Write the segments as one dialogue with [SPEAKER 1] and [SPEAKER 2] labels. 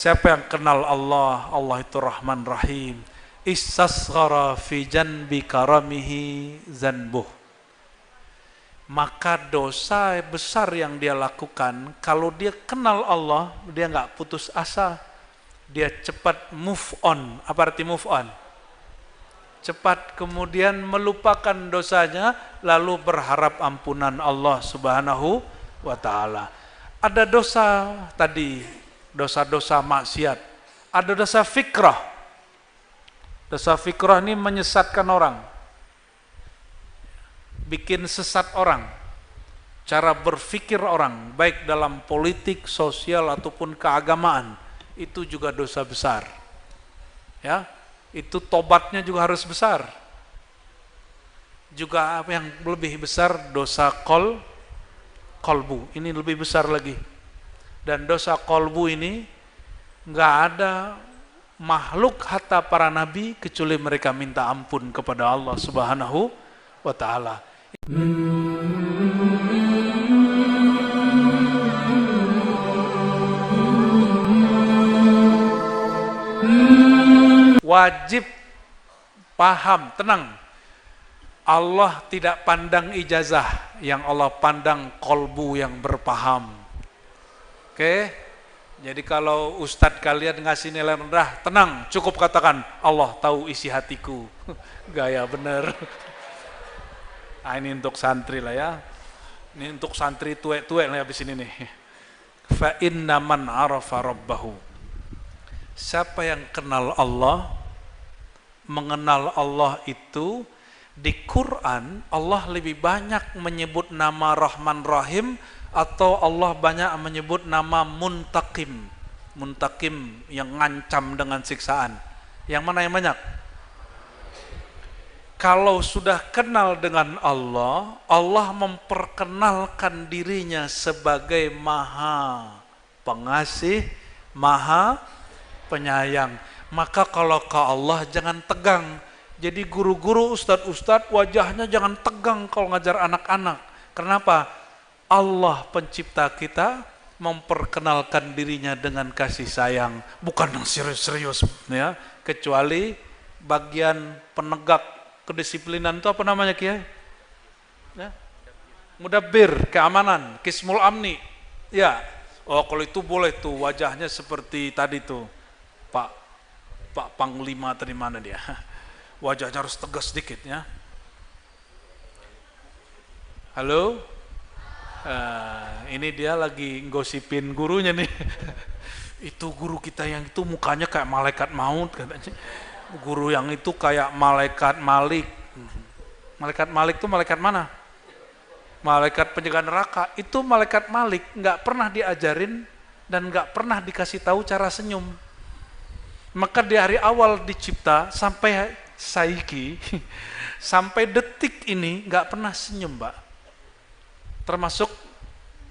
[SPEAKER 1] Siapa yang kenal Allah, Allah itu Rahman Rahim. Istasghara fi janbi karamihi zanbuh. Maka dosa besar yang dia lakukan, kalau dia kenal Allah, dia nggak putus asa. Dia cepat move on. Apa arti move on? Cepat kemudian melupakan dosanya, lalu berharap ampunan Allah Subhanahu wa ta'ala. Ada dosa tadi, dosa-dosa maksiat. Ada dosa fikrah. Dosa fikrah ini menyesatkan orang, bikin sesat orang, cara berpikir orang, baik dalam politik, sosial, ataupun keagamaan, itu juga dosa besar. Ya, itu tobatnya juga harus besar. Juga apa yang lebih besar, dosa kolbu, ini lebih besar lagi. Dan dosa kolbu ini nggak ada makhluk hatta para nabi kecuali mereka minta ampun kepada Allah Subhanahu wa ta'ala. Wajib paham, tenang. Allah tidak pandang ijazah, yang Allah pandang kolbu yang berpaham. Oke? Jadi kalau ustadz kalian ngasih nilai rendah, tenang, cukup katakan Allah tahu isi hatiku. Gaya bener. Nah, ini untuk santri lah ya. Ini untuk santri tuek-tuek nih habis ini nih. Fa inna man arafa rabbahu. Siapa yang kenal Allah, mengenal Allah itu, di Quran Allah lebih banyak menyebut nama Rahman Rahim, atau Allah banyak menyebut nama Muntakim. Muntakim yang ngancam dengan siksaan. Yang mana yang banyak? Kalau sudah kenal dengan Allah, Allah memperkenalkan dirinya sebagai Maha Pengasih, Maha Penyayang. Maka kalau ke Allah jangan tegang. Jadi guru-guru, ustadz-ustadz wajahnya jangan tegang kalau ngajar anak-anak. Kenapa? Allah pencipta kita memperkenalkan dirinya dengan kasih sayang, bukan yang serius-serius ya, kecuali bagian penegak kedisiplinan itu apa namanya Kiai? Ya. Mudabbir, keamanan, Kismul Amni. Ya. Oh, kalau itu boleh tuh, wajahnya seperti tadi tuh. Pak Panglima tadi mana dia? Wajahnya harus tegas sedikit ya. Halo? Ini dia lagi gosipin gurunya nih. Itu guru kita yang itu mukanya kayak malaikat maut katanya. Guru yang itu kayak malaikat Malik. Malaikat Malik itu malaikat mana? Malaikat penjaga neraka. Itu malaikat Malik nggak pernah diajarin dan nggak pernah dikasih tahu cara senyum. Maka di hari awal dicipta sampai saiki, sampai detik ini nggak pernah senyum, Mbak. Termasuk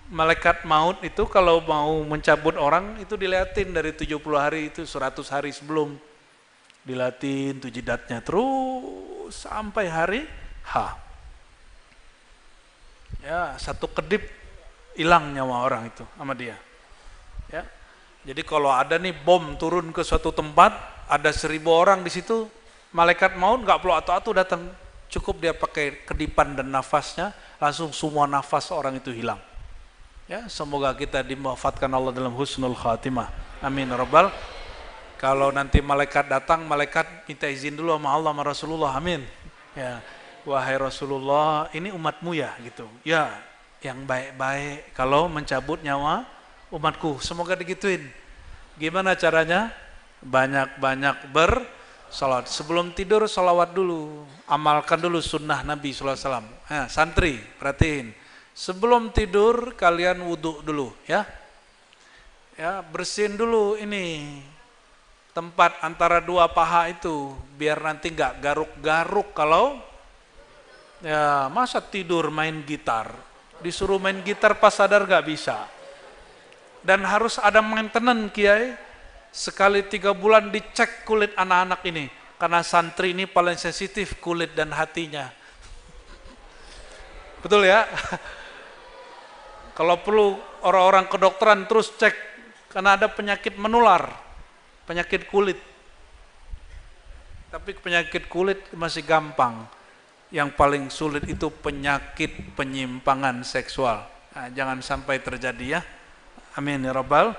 [SPEAKER 1] malaikat maut itu kalau mau mencabut orang itu dilihatin dari 70 hari itu 100 hari sebelum. Dilihatin tuh jidatnya terus sampai hari H. Ya, satu kedip hilang nyawa orang itu sama dia. Ya. Jadi kalau ada nih bom turun ke suatu tempat, ada 1000 orang di situ, malaikat maut nggak perlu atu-atu datang. Cukup dia pakai kedipan dan nafasnya, langsung semua nafas orang itu hilang. Ya, semoga kita dimuafatkan Allah dalam husnul khatimah. Amin rabbal. Kalau nanti malaikat datang, malaikat minta izin dulu sama Allah sama Rasulullah. Amin. Ya, wahai Rasulullah, ini umatmu ya gitu. Ya, yang baik-baik kalau mencabut nyawa umatku. Semoga digituin. Gimana caranya? Banyak-banyak bersalat. Sebelum tidur salawat dulu. Amalkan dulu sunnah Nabi SAW. Santri, perhatiin. Sebelum tidur kalian wudhu dulu ya. Ya, bersihin dulu ini tempat antara dua paha itu biar nanti nggak garuk-garuk. Kalau ya masa tidur main gitar, disuruh main gitar pas sadar nggak bisa. Dan harus ada maintenance Kiai. Sekali 3 bulan dicek kulit anak-anak ini. Karena santri ini paling sensitif kulit dan hatinya. Betul ya? Kalau perlu orang-orang kedokteran terus cek Karena ada penyakit menular, penyakit kulit. Tapi penyakit kulit masih gampang. Yang paling sulit itu penyakit penyimpangan seksual. Nah, jangan sampai terjadi ya. Amin ya rabbal.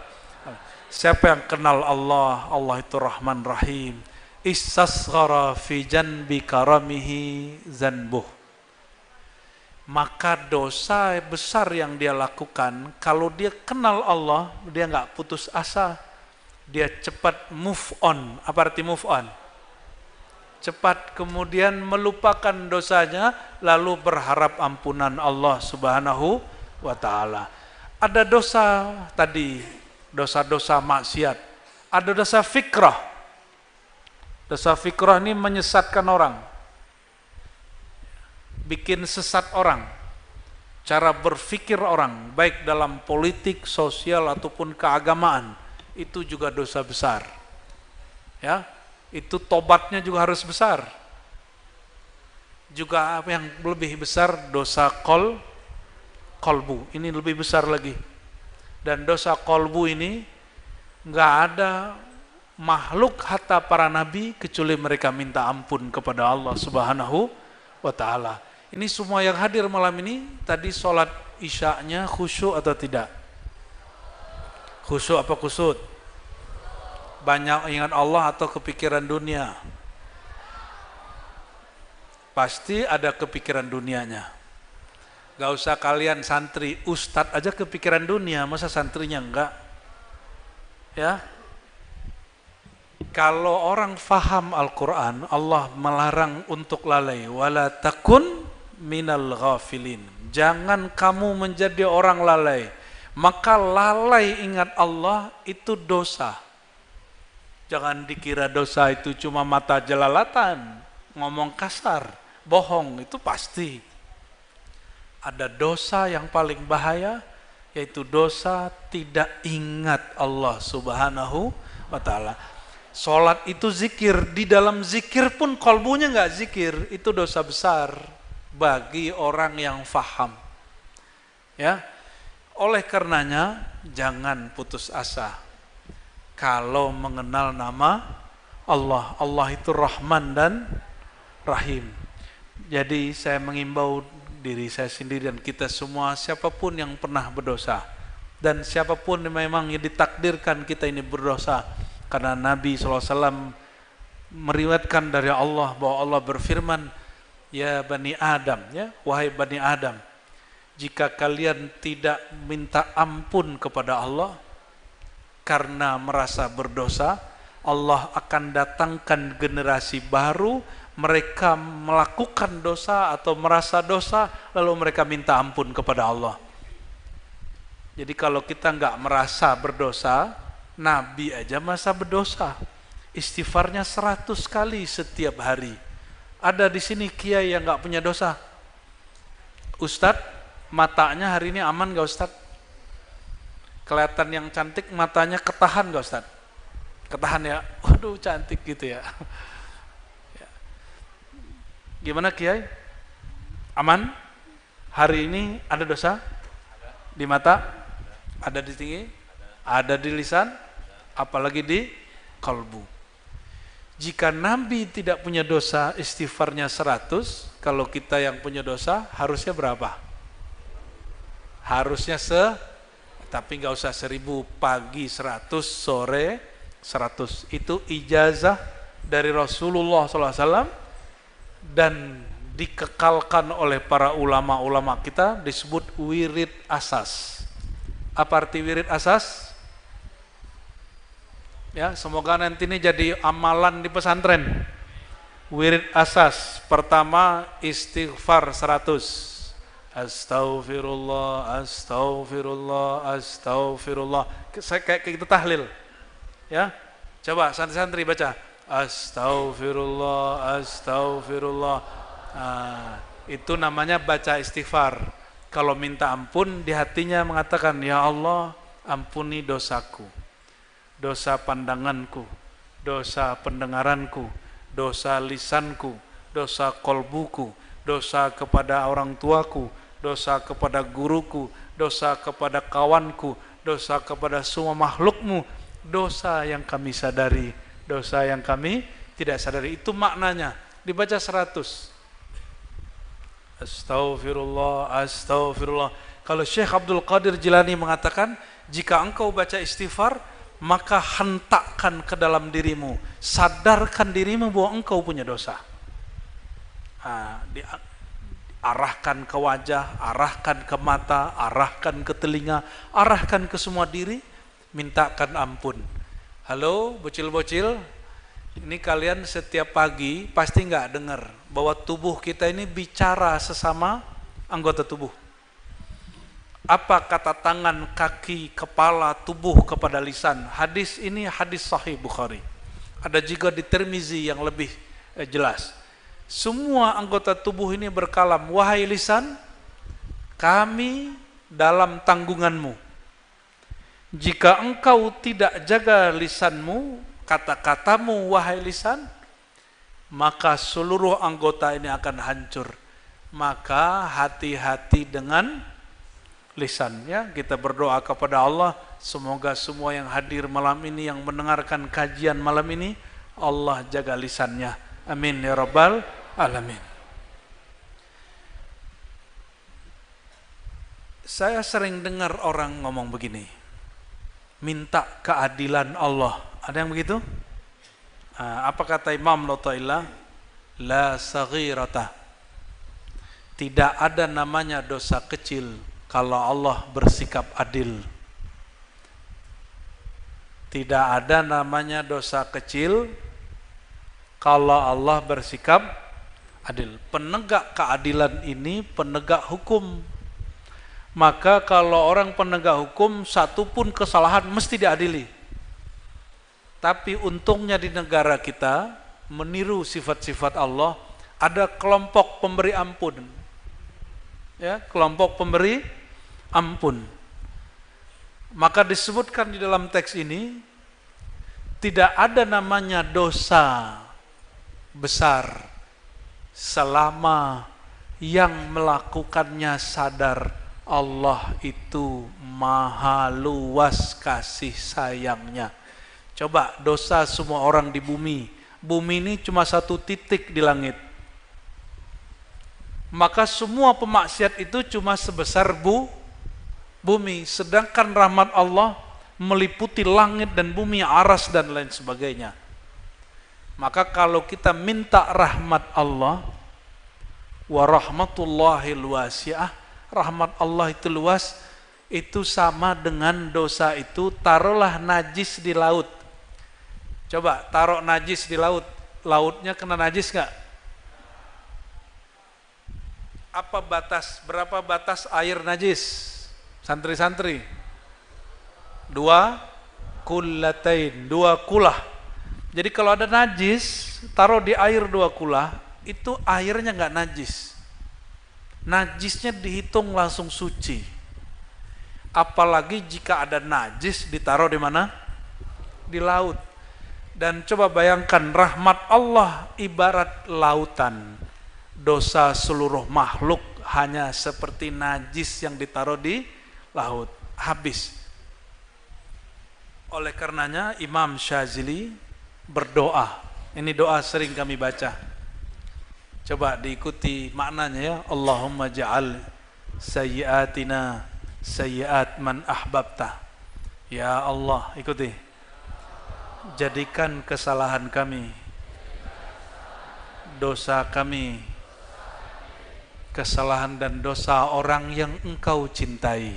[SPEAKER 1] Siapa yang kenal Allah, Allah itu Rahman Rahim. Istasghara fi janbi karamihi zanbuh. Maka dosa besar yang dia lakukan, kalau dia kenal Allah, dia nggak putus asa, dia cepat move on. Apa arti move on? Cepat kemudian melupakan dosanya, lalu berharap ampunan Allah Subhanahu wa Ta'ala. Ada dosa tadi, dosa-dosa maksiat. Ada dosa fikrah. Dosa fikrah ini menyesatkan orang, bikin sesat orang, cara berpikir orang, baik dalam politik, sosial, ataupun keagamaan, itu juga dosa besar. Ya, itu tobatnya juga harus besar. Juga yang lebih besar, dosa kolbu, ini lebih besar lagi. Dan dosa kolbu ini nggak ada makhluk hatta para nabi kecuali mereka minta ampun kepada Allah Subhanahu wa Ta'ala. Ini semua yang hadir malam ini, tadi sholat isya'nya khusyuk atau tidak? Khusyuk apa kusut? Banyak ingat Allah atau kepikiran dunia? Pasti ada kepikiran dunianya. Gak usah kalian santri, ustadz aja kepikiran dunia, masa santrinya enggak? Ya. Kalau orang faham Al-Quran, Allah melarang untuk lalai. Wala takun minal ghafilin. Jangan kamu menjadi orang lalai. Maka lalai ingat Allah itu dosa. Jangan dikira dosa itu cuma mata jelalatan, ngomong kasar, bohong, itu pasti. Ada dosa yang paling bahaya, yaitu dosa tidak ingat Allah Subhanahu wa Ta'ala. Sholat itu zikir, di dalam zikir pun kolbunya nggak zikir, itu dosa besar bagi orang yang faham. Ya, oleh karenanya jangan putus asa. Kalau mengenal nama Allah, Allah itu Rahman dan Rahim. Jadi saya mengimbau diri saya sendiri dan kita semua, siapapun yang pernah berdosa dan siapapun yang memang ditakdirkan kita ini berdosa. Karena Nabi SAW meriwayatkan dari Allah bahwa Allah berfirman, ya Bani Adam, ya wahai Bani Adam, jika kalian tidak minta ampun kepada Allah karena merasa berdosa, Allah akan datangkan generasi baru, mereka melakukan dosa atau merasa dosa, lalu mereka minta ampun kepada Allah. Jadi kalau kita nggak merasa berdosa, Nabi aja masa berdosa, istighfarnya 100 kali setiap hari. Ada di sini kiai yang nggak punya dosa? Ustadz, matanya hari ini aman nggak Ustadz? Kelihatan yang cantik, matanya ketahan nggak Ustadz? Ketahan ya, waduh cantik gitu ya. Gimana kiai? Aman? Hari ini ada dosa? Di mata? Ada di tinggi? Ada di lisan? Apalagi di kalbu. Jika Nabi tidak punya dosa, istighfarnya 100, kalau kita yang punya dosa, harusnya berapa? Harusnya tapi nggak usah 1000, pagi 100, sore 100. Itu ijazah dari Rasulullah SAW dan dikekalkan oleh para ulama-ulama kita, disebut wirid asas. Apa arti wirid asas? Ya, semoga nanti ini jadi amalan di pesantren. Wirid asas pertama, istighfar 100. Astaghfirullah, astaghfirullah, astaghfirullah. Saya kayak gitu tahlil. Ya. Coba santri-santri baca. Astaghfirullah, astaghfirullah. Nah, itu namanya baca istighfar. Kalau minta ampun, di hatinya mengatakan, ya Allah, ampuni dosaku, dosa pandanganku, dosa pendengaranku, dosa lisanku, dosa kolbuku, dosa kepada orang tuaku, dosa kepada guruku, dosa kepada kawanku, dosa kepada semua makhlukmu, dosa yang kami sadari, dosa yang kami tidak sadari. Itu maknanya, dibaca 100. Astaghfirullah, astaghfirullah. Kalau Syekh Abdul Qadir Jilani mengatakan, jika engkau baca istighfar, maka hentakkan ke dalam dirimu, sadarkan dirimu bahwa engkau punya dosa. Arahkan ke wajah, arahkan ke mata, arahkan ke telinga, arahkan ke semua diri, mintakan ampun. Halo bocil-bocil, ini kalian setiap pagi pasti nggak dengar bahwa tubuh kita ini bicara sesama anggota tubuh. Apa kata tangan, kaki, kepala, tubuh kepada lisan? Hadis ini hadis sahih Bukhari. Ada juga di Tirmizi yang lebih jelas. Semua anggota tubuh ini berkalam, wahai lisan, kami dalam tanggunganmu. Jika engkau tidak jaga lisanmu, kata-katamu wahai lisan, maka seluruh anggota ini akan hancur. Maka hati-hati dengan lisan, ya. Kita berdoa kepada Allah, semoga semua yang hadir malam ini, yang mendengarkan kajian malam ini, Allah jaga lisannya. Amin ya rabbal alamin. Saya sering dengar orang ngomong begini, minta keadilan Allah. Ada yang begitu? Apa kata Imam Lataillah? La saghirata. Tidak ada namanya dosa kecil kalau Allah bersikap adil. Tidak ada namanya dosa kecil kalau Allah bersikap adil. Penegak keadilan ini penegak hukum. Maka kalau orang penegak hukum, satu pun kesalahan mesti diadili. Tapi untungnya di negara kita meniru sifat-sifat Allah, ada kelompok pemberi ampun. Ya, kelompok pemberi ampun. Maka disebutkan di dalam teks ini, tidak ada namanya dosa besar selama yang melakukannya sadar Allah itu maha luas kasih sayangnya. Coba dosa semua orang di bumi. Bumi ini cuma satu titik di langit. Maka semua pemaksiat itu cuma sebesar bumi. Sedangkan rahmat Allah meliputi langit dan bumi, aras dan lain sebagainya. Maka kalau kita minta rahmat Allah, wa rahmatullahi wasi'ah, rahmat Allah itu luas, itu sama dengan dosa itu. Taruhlah najis di laut. Coba taruh najis di laut, lautnya kena najis gak? Berapa batas air najis? Santri-santri, 2 kullatain, 2 kulah. Jadi kalau ada najis, taruh di air 2 kulah, itu airnya gak najis. Najisnya dihitung langsung suci. Apalagi jika ada najis ditaruh di mana? Di laut. Dan coba bayangkan, rahmat Allah ibarat lautan. Dosa seluruh makhluk hanya seperti najis yang ditaruh di laut. Habis. Oleh karenanya Imam Syazili berdoa. Ini doa sering kami baca. Coba diikuti maknanya ya. Allahumma ja'al sayyiatina sayyiat man ahbabta. Ya Allah, ikuti. Jadikan kesalahan kami, dosa kami, kesalahan dan dosa orang yang Engkau cintai.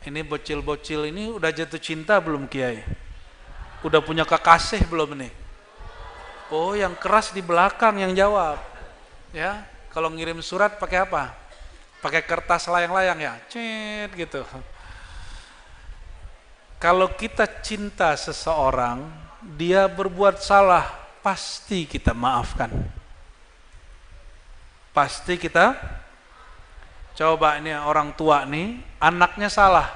[SPEAKER 1] Ini bocil-bocil ini udah jatuh cinta belum Kiai? Udah punya kekasih belum nih? Oh, yang keras di belakang yang jawab. Ya, kalau ngirim surat pakai apa? Pakai kertas layang-layang ya, cet gitu. Kalau kita cinta seseorang, dia berbuat salah, pasti kita maafkan. Pasti kita, coba ini orang tua nih, anaknya salah.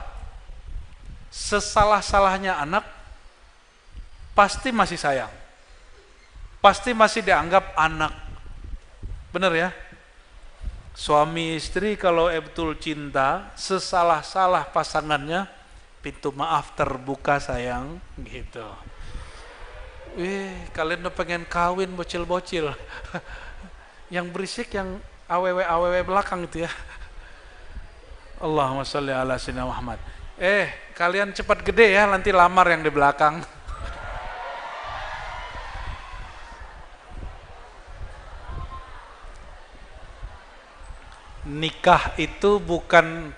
[SPEAKER 1] Sesalah-salahnya anak, pasti masih sayang. Pasti masih dianggap anak. Bener ya? Suami istri kalau betul cinta, sesalah-salah pasangannya, pintu maaf terbuka sayang, gitu. Kalian udah pengen kawin bocil-bocil. Yang berisik yang aww belakang itu ya. Allahumma sholli ala sayyidina Muhammad. Kalian cepat gede ya, nanti lamar yang di belakang. Nikah itu bukan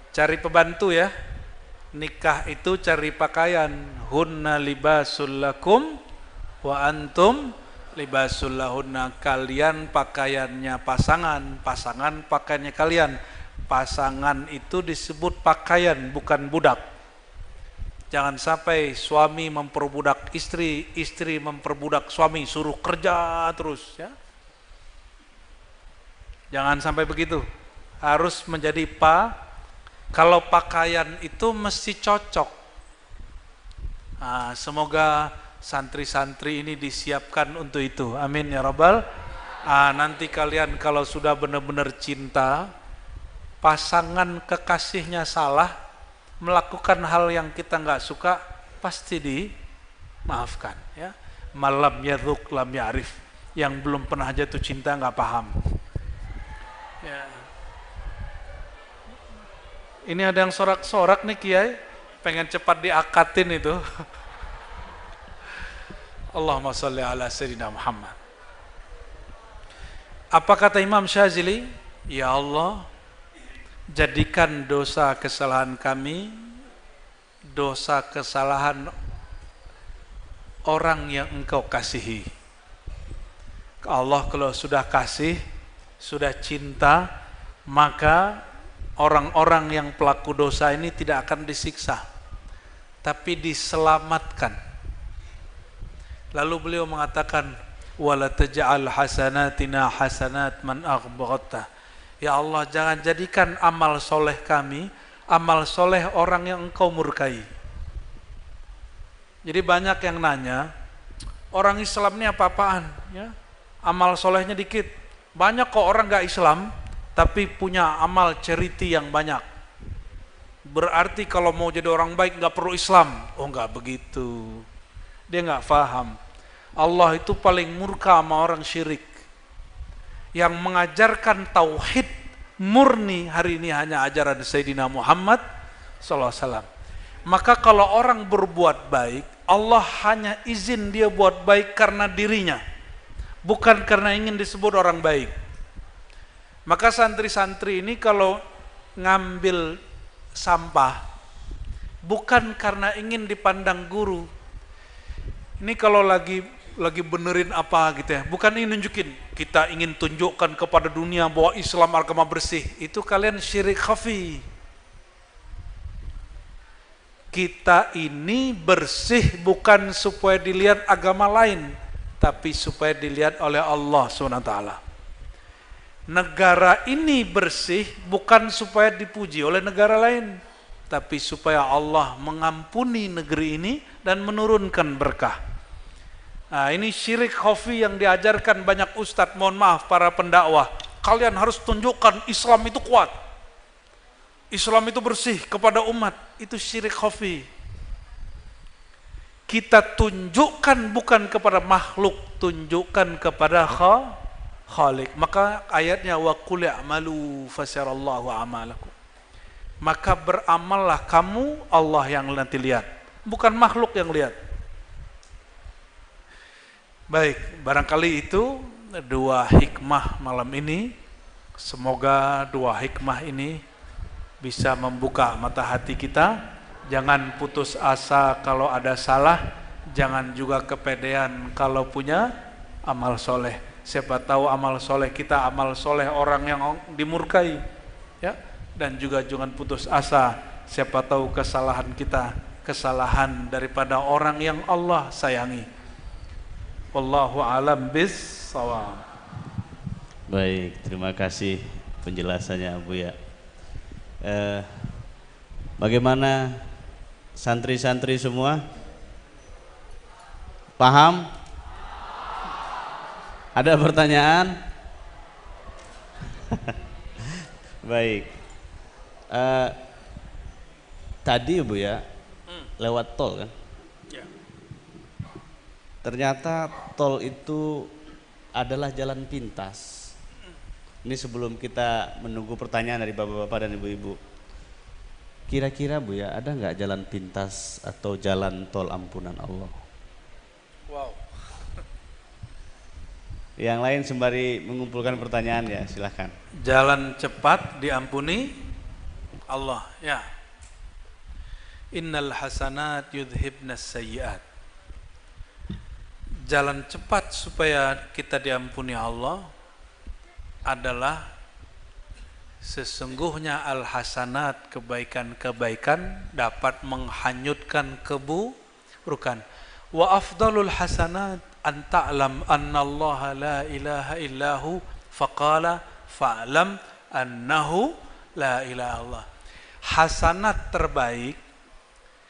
[SPEAKER 1] cari pembantu ya. Nikah itu cari pakaian. Hunna libasul lakum wa antum libasul lahunna. Kalian pakaiannya pasangan, pasangan pakaiannya kalian. Pasangan itu disebut pakaian, bukan budak. Jangan sampai suami memperbudak istri, istri memperbudak suami, suruh kerja terus ya. Jangan sampai begitu. Harus menjadi kalau pakaian itu mesti cocok. Semoga santri-santri ini disiapkan untuk itu. Amin ya rabbal. Nanti kalian kalau sudah benar-benar cinta, pasangan kekasihnya salah, melakukan hal yang kita nggak suka, pasti dimaafkan. Ya. Malam yadhuk lam ya'rif. Yang belum pernah jatuh cinta nggak paham. Ya. Ini ada yang sorak-sorak nih Kiai, pengen cepat diakatin itu. Allahumma sholli ala sayyidina Muhammad. Apa kata Imam Syazili? Ya Allah, jadikan dosa kesalahan kami, dosa kesalahan orang yang Engkau kasihi. Allah kalau sudah kasih, sudah cinta, maka orang-orang yang pelaku dosa ini tidak akan disiksa, tapi diselamatkan. Lalu beliau mengatakan, wala taj'al hasanatina hasanat man aghbata. Ya Allah, jangan jadikan amal soleh kami amal soleh orang yang Engkau murkai. Jadi banyak yang nanya, orang Islam ini apa-apaan? Ya, amal solehnya dikit. Banyak kok orang gak Islam tapi punya amal charity yang banyak. Berarti kalau mau jadi orang baik nggak perlu Islam. Oh, nggak begitu. Dia nggak paham. Allah itu paling murka sama orang syirik. Yang mengajarkan tauhid murni hari ini hanya ajaran Sayyidina Muhammad SAW. Maka kalau orang berbuat baik, Allah hanya izin dia buat baik karena dirinya, bukan karena ingin disebut orang baik. Maka santri-santri ini kalau ngambil sampah bukan karena ingin dipandang guru. Ini kalau lagi benerin apa gitu ya, bukan ingin nunjukin, kita ingin tunjukkan kepada dunia bahwa Islam agama bersih. Itu kalian syirik khafi. Kita ini bersih bukan supaya dilihat agama lain, tapi supaya dilihat oleh Allah SWT. Negara ini bersih bukan supaya dipuji oleh negara lain, tapi supaya Allah mengampuni negeri ini dan menurunkan berkah. Nah, ini syirik khafi yang diajarkan banyak ustadz, mohon maaf para pendakwah. Kalian harus tunjukkan Islam itu kuat, Islam itu bersih kepada umat. Itu syirik khafi. Kita tunjukkan bukan kepada makhluk, tunjukkan kepada Khalik. Maka ayatnya wa qul i'malu fasarallahu a'malakum. Maka beramallah kamu, Allah yang nanti lihat, bukan makhluk yang lihat. Baik, barangkali itu dua hikmah malam ini. Semoga dua hikmah ini bisa membuka mata hati kita. Jangan putus asa kalau ada salah, jangan juga kepedean kalau punya amal soleh. Siapa tahu amal soleh kita amal soleh orang yang dimurkai, ya. Dan juga jangan putus asa, siapa tahu kesalahan kita kesalahan daripada orang yang Allah sayangi. Wallahu a'lam bis-shawab.
[SPEAKER 2] Baik, terima kasih penjelasannya Bu ya. Bagaimana santri-santri semua? Paham? Ada pertanyaan? Baik. Eh, Tadi Bu ya, lewat tol kan?
[SPEAKER 1] Ya.
[SPEAKER 2] Ternyata tol itu adalah jalan pintas. Ini sebelum kita menunggu pertanyaan dari bapak-bapak dan ibu-ibu. Kira-kira Bu ya, ada nggak jalan pintas atau jalan tol ampunan Allah?
[SPEAKER 1] Wow.
[SPEAKER 2] Yang lain sembari mengumpulkan pertanyaan ya, silahkan.
[SPEAKER 1] Jalan cepat diampuni Allah, ya. Innal hasanat yudhibnas sayyiat. Jalan cepat supaya kita diampuni Allah adalah sesungguhnya al-hasanat, kebaikan-kebaikan dapat menghanyutkan keburukan. Wa afdalul hasanat an ta'lam annallaha la ilaha illahu faqala fa'lam annahu la ilaha illallah. Hasanat terbaik,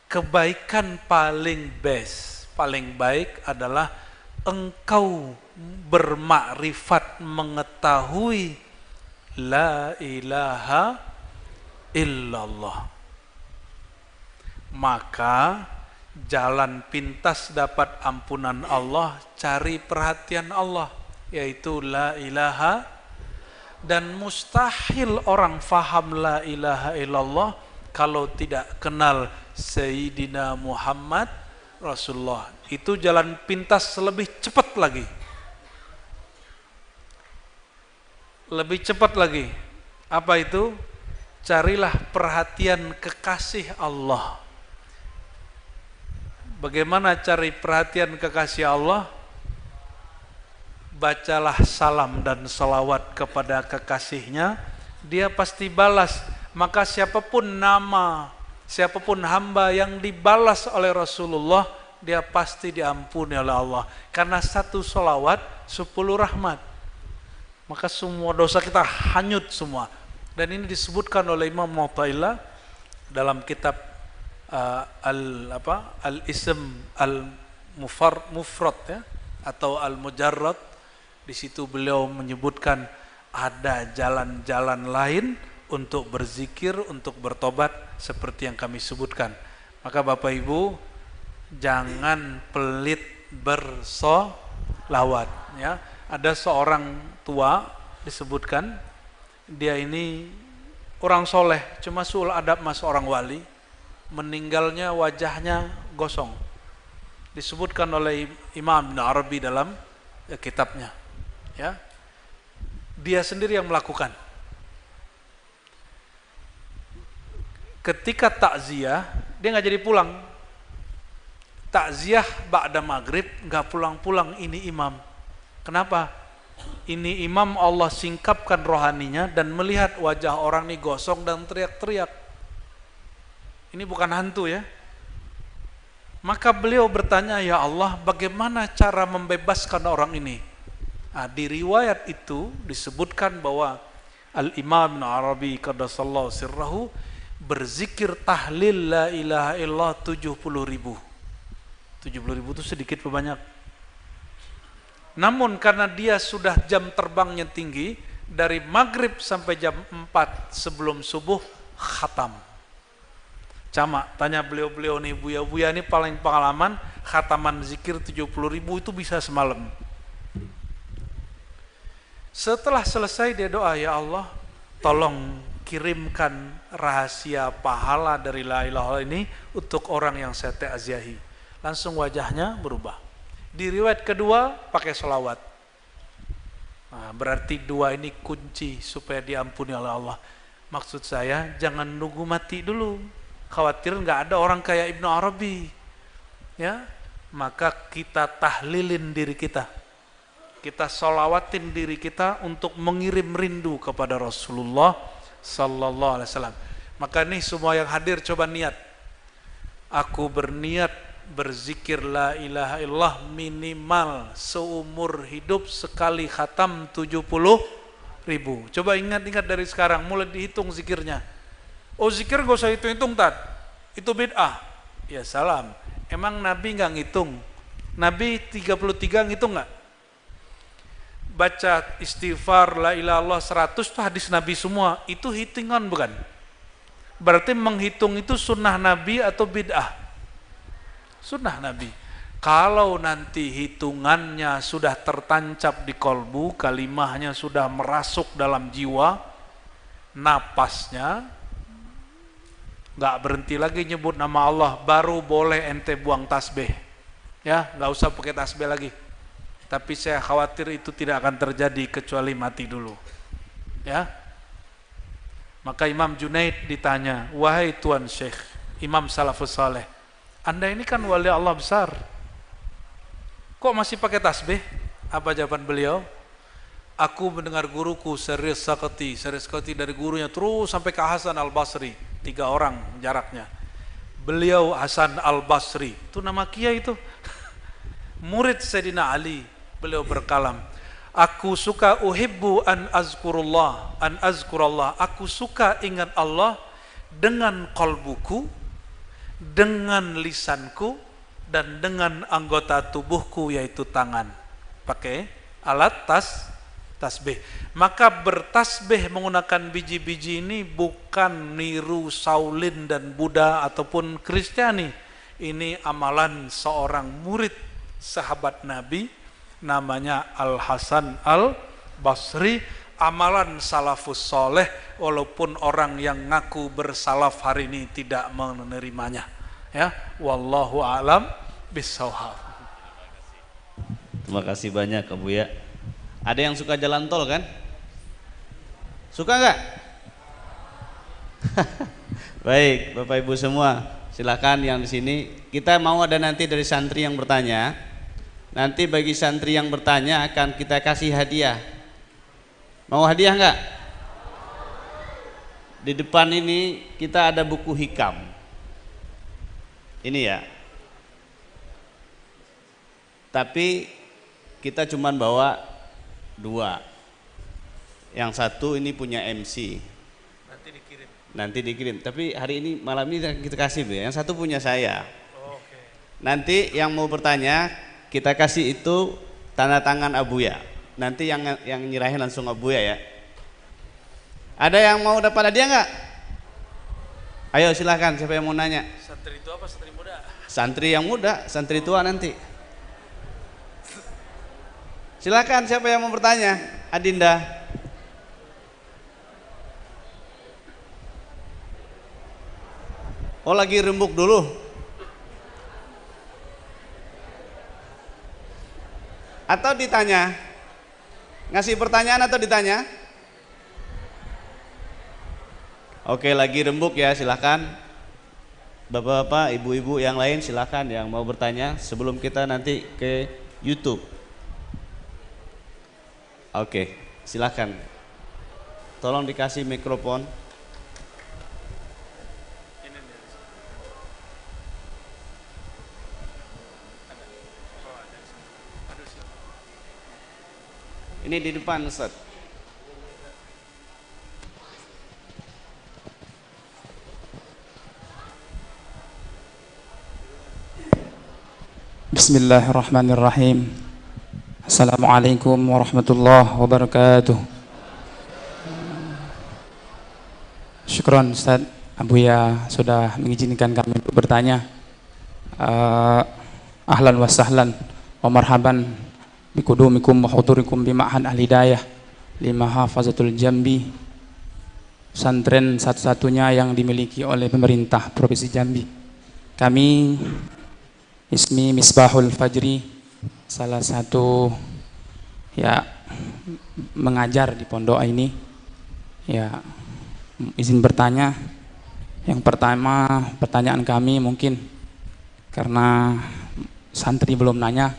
[SPEAKER 1] kebaikan paling best, paling baik adalah engkau bermakrifat, mengetahui la ilaha illallah. Maka jalan pintas dapat ampunan Allah, cari perhatian Allah, yaitu la ilaha. Dan mustahil orang faham la ilaha illallah kalau tidak kenal Sayyidina Muhammad Rasulullah. Itu jalan pintas lebih cepat lagi. Lebih cepat lagi. Apa itu? Carilah perhatian kekasih Allah. Bagaimana cari perhatian kekasih Allah? Bacalah salam dan salawat kepada kekasihnya, dia pasti balas. Maka siapapun nama, siapapun hamba yang dibalas oleh Rasulullah, dia pasti diampuni oleh Allah. Karena satu salawat 10 rahmat. Maka semua dosa kita hanyut semua. Dan ini disebutkan oleh Imam Mu'tazilah dalam kitab al-ism al-mufrad ya, atau al-mujarrad. Di situ beliau menyebutkan ada jalan-jalan lain untuk berzikir, untuk bertobat seperti yang kami sebutkan. Maka Bapak Ibu jangan pelit bersolawat ya. Ada seorang tua disebutkan, dia ini orang soleh, cuma suul adab mas orang wali, meninggalnya wajahnya gosong. Disebutkan oleh Imam Ibn Arabi dalam kitabnya. Ya, dia sendiri yang melakukan. Ketika takziah, dia nggak jadi pulang. Takziah ba'da maghrib, nggak pulang-pulang ini imam. Kenapa? Ini imam Allah singkapkan rohaninya dan melihat wajah orang ini gosong dan teriak-teriak. Ini bukan hantu ya. Maka beliau bertanya, ya Allah, bagaimana cara membebaskan orang ini? Nah, di riwayat itu disebutkan bahwa Al-Imam Ibn Arabi qaddasallahu sirrahu berzikir tahlil la ilaha illallah 70.000. 70.000 itu sedikit atau banyak? Namun karena dia sudah jam terbangnya tinggi, dari maghrib sampai jam 4 sebelum subuh khatam. Camak, tanya beliau-beliau nih, buya-buya ini paling pengalaman, khataman zikir 70.000 itu bisa semalam. Setelah selesai dia doa, ya Allah, tolong kirimkan rahasia pahala dari la ilaha ini untuk orang yang saya ta'ziyahi. Langsung wajahnya berubah. Di riwayat kedua pakai sholawat. Nah, berarti dua ini kunci supaya diampuni oleh Allah. Maksud saya jangan nunggu mati dulu. Khawatir nggak ada orang kayak Ibnu Arabi. Ya, maka kita tahlilin diri kita. Kita sholawatin diri kita untuk mengirim rindu kepada Rasulullah Sallallahu Alaihi Wasallam. Maka nih semua yang hadir coba niat. Aku berniat berzikir la ilaha illallah minimal seumur hidup sekali khatam 70.000. Coba ingat-ingat dari sekarang, mulai dihitung zikirnya. Oh zikir gak usah hitung-hitung Tad, itu bid'ah. Ya salam, emang Nabi gak ngitung? Nabi 33 ngitung gak? baca istighfar la ilaha illallah 100 itu hadis Nabi semua, itu hitungan bukan? Berarti menghitung itu sunnah Nabi atau bid'ah? Sunnah Nabi. Kalau nanti hitungannya sudah tertancap di kolbu, kalimahnya sudah merasuk dalam jiwa, napasnya nggak berhenti lagi nyebut nama Allah, baru boleh ente buang tasbih. Ya, nggak usah pakai tasbih lagi. Tapi saya khawatir itu tidak akan terjadi kecuali mati dulu. Ya. Maka Imam Junaid ditanya, wahai Tuan Syekh, Imam Salafus Saleh, Anda ini kan wali Allah besar, kok masih pakai tasbih? Apa jawaban beliau? Aku mendengar guruku Syarif Sakati dari gurunya terus sampai ke Hasan Al-Basri, 3 orang jaraknya. Beliau Hasan Al-Basri, itu nama kiai itu. Murid Sayyidina Ali, beliau berkalam, aku suka uhibbu an azkurallah, aku suka ingat Allah dengan kolbuku, dengan lisanku, dan dengan anggota tubuhku yaitu tangan. Pakai alat tasbih. Maka bertasbih menggunakan biji-biji ini bukan niru Shaolin dan Buddha ataupun Kristiani. Ini amalan seorang murid sahabat Nabi, namanya Al-Hasan Al-Basri, amalan salafus soleh, walaupun orang yang ngaku bersalaf hari ini tidak menerimanya. Ya, wallahu a'lam bishawab.
[SPEAKER 2] Terima kasih banyak Abu ya. Ada yang suka jalan tol kan? Suka nggak? Baik, Bapak Ibu semua, silakan yang di sini. Kita mau ada nanti dari santri yang bertanya. Nanti bagi santri yang bertanya akan kita kasih hadiah. Mau hadiah nggak? Di depan ini kita ada buku hikam. Ini ya. Tapi kita cuman bawa 2. Yang satu ini punya MC. Nanti dikirim. Tapi hari ini malam ini kita kasih ya. Yang satu punya saya.
[SPEAKER 1] Oke.
[SPEAKER 2] Nanti yang mau bertanya kita kasih itu tanda tangan Abuya. Nanti yang nyerahin langsung Abuya ya. Ada yang mau dapat hadiah nggak? Ayo silakan, siapa yang mau nanya?
[SPEAKER 1] Santri itu apa santri muda?
[SPEAKER 2] Santri yang muda, santri tua nanti. Silakan, siapa yang mau bertanya? Adinda. Oh lagi rembuk dulu. Atau ditanya? Ngasih pertanyaan atau ditanya? Oke, lagi rembuk ya, silakan. Bapak-bapak, ibu-ibu yang lain silakan yang mau bertanya sebelum kita nanti ke YouTube. Oke, silakan. Tolong dikasih mikrofon. Ini di depan Ustaz.
[SPEAKER 3] Bismillahirrahmanirrahim. Assalamualaikum warahmatullahi wabarakatuh. Syukron Ustaz Abuya sudah mengizinkan kami untuk bertanya. Ahlan wa sahlan wa marhaban bikudumikum wa hudurikum bima'han al-hidayah lima hafazatul Jambi, pesantren satu-satunya yang dimiliki oleh pemerintah Provinsi Jambi. Kami Ismi Misbahul Fajri, salah satu ya mengajar di pondok ini. Ya, izin bertanya. Yang pertama, pertanyaan kami mungkin karena santri belum nanya,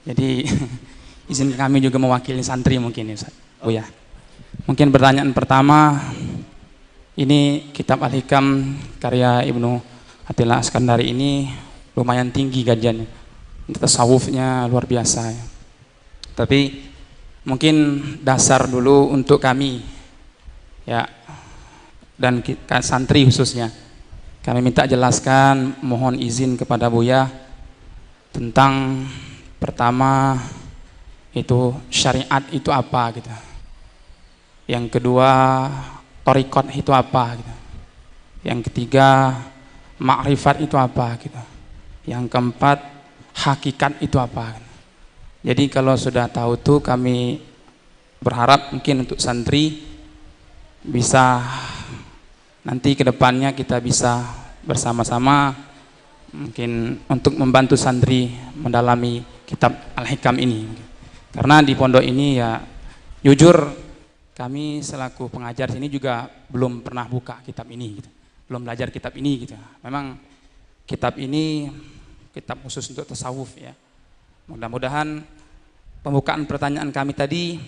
[SPEAKER 3] jadi izin kami juga mewakili santri mungkin ya Ustaz. Oh ya. Mungkin pertanyaan pertama, ini kitab Al-Hikam karya Ibnu Athilah Askandari ini lumayan tinggi kajiannya, tasawufnya luar biasa ya. Tapi mungkin dasar dulu untuk kami ya, dan kita, santri khususnya, kami minta jelaskan, mohon izin kepada Buya tentang pertama itu syariat itu apa gitu. Yang kedua, thariqat itu apa gitu. Yang ketiga, ma'rifat itu apa gitu. Yang keempat, hakikat itu apa gitu. Jadi kalau sudah tahu tuh, kami berharap mungkin untuk santri bisa nanti ke depannya kita bisa bersama-sama mungkin untuk membantu santri mendalami kitab Al-Hikam ini. Karena di pondok ini ya jujur kami selaku pengajar sini juga belum pernah buka kitab ini gitu. Belum belajar kitab ini gitu. Memang kitab ini kitab khusus untuk tasawuf ya. Mudah-mudahan pembukaan pertanyaan kami tadi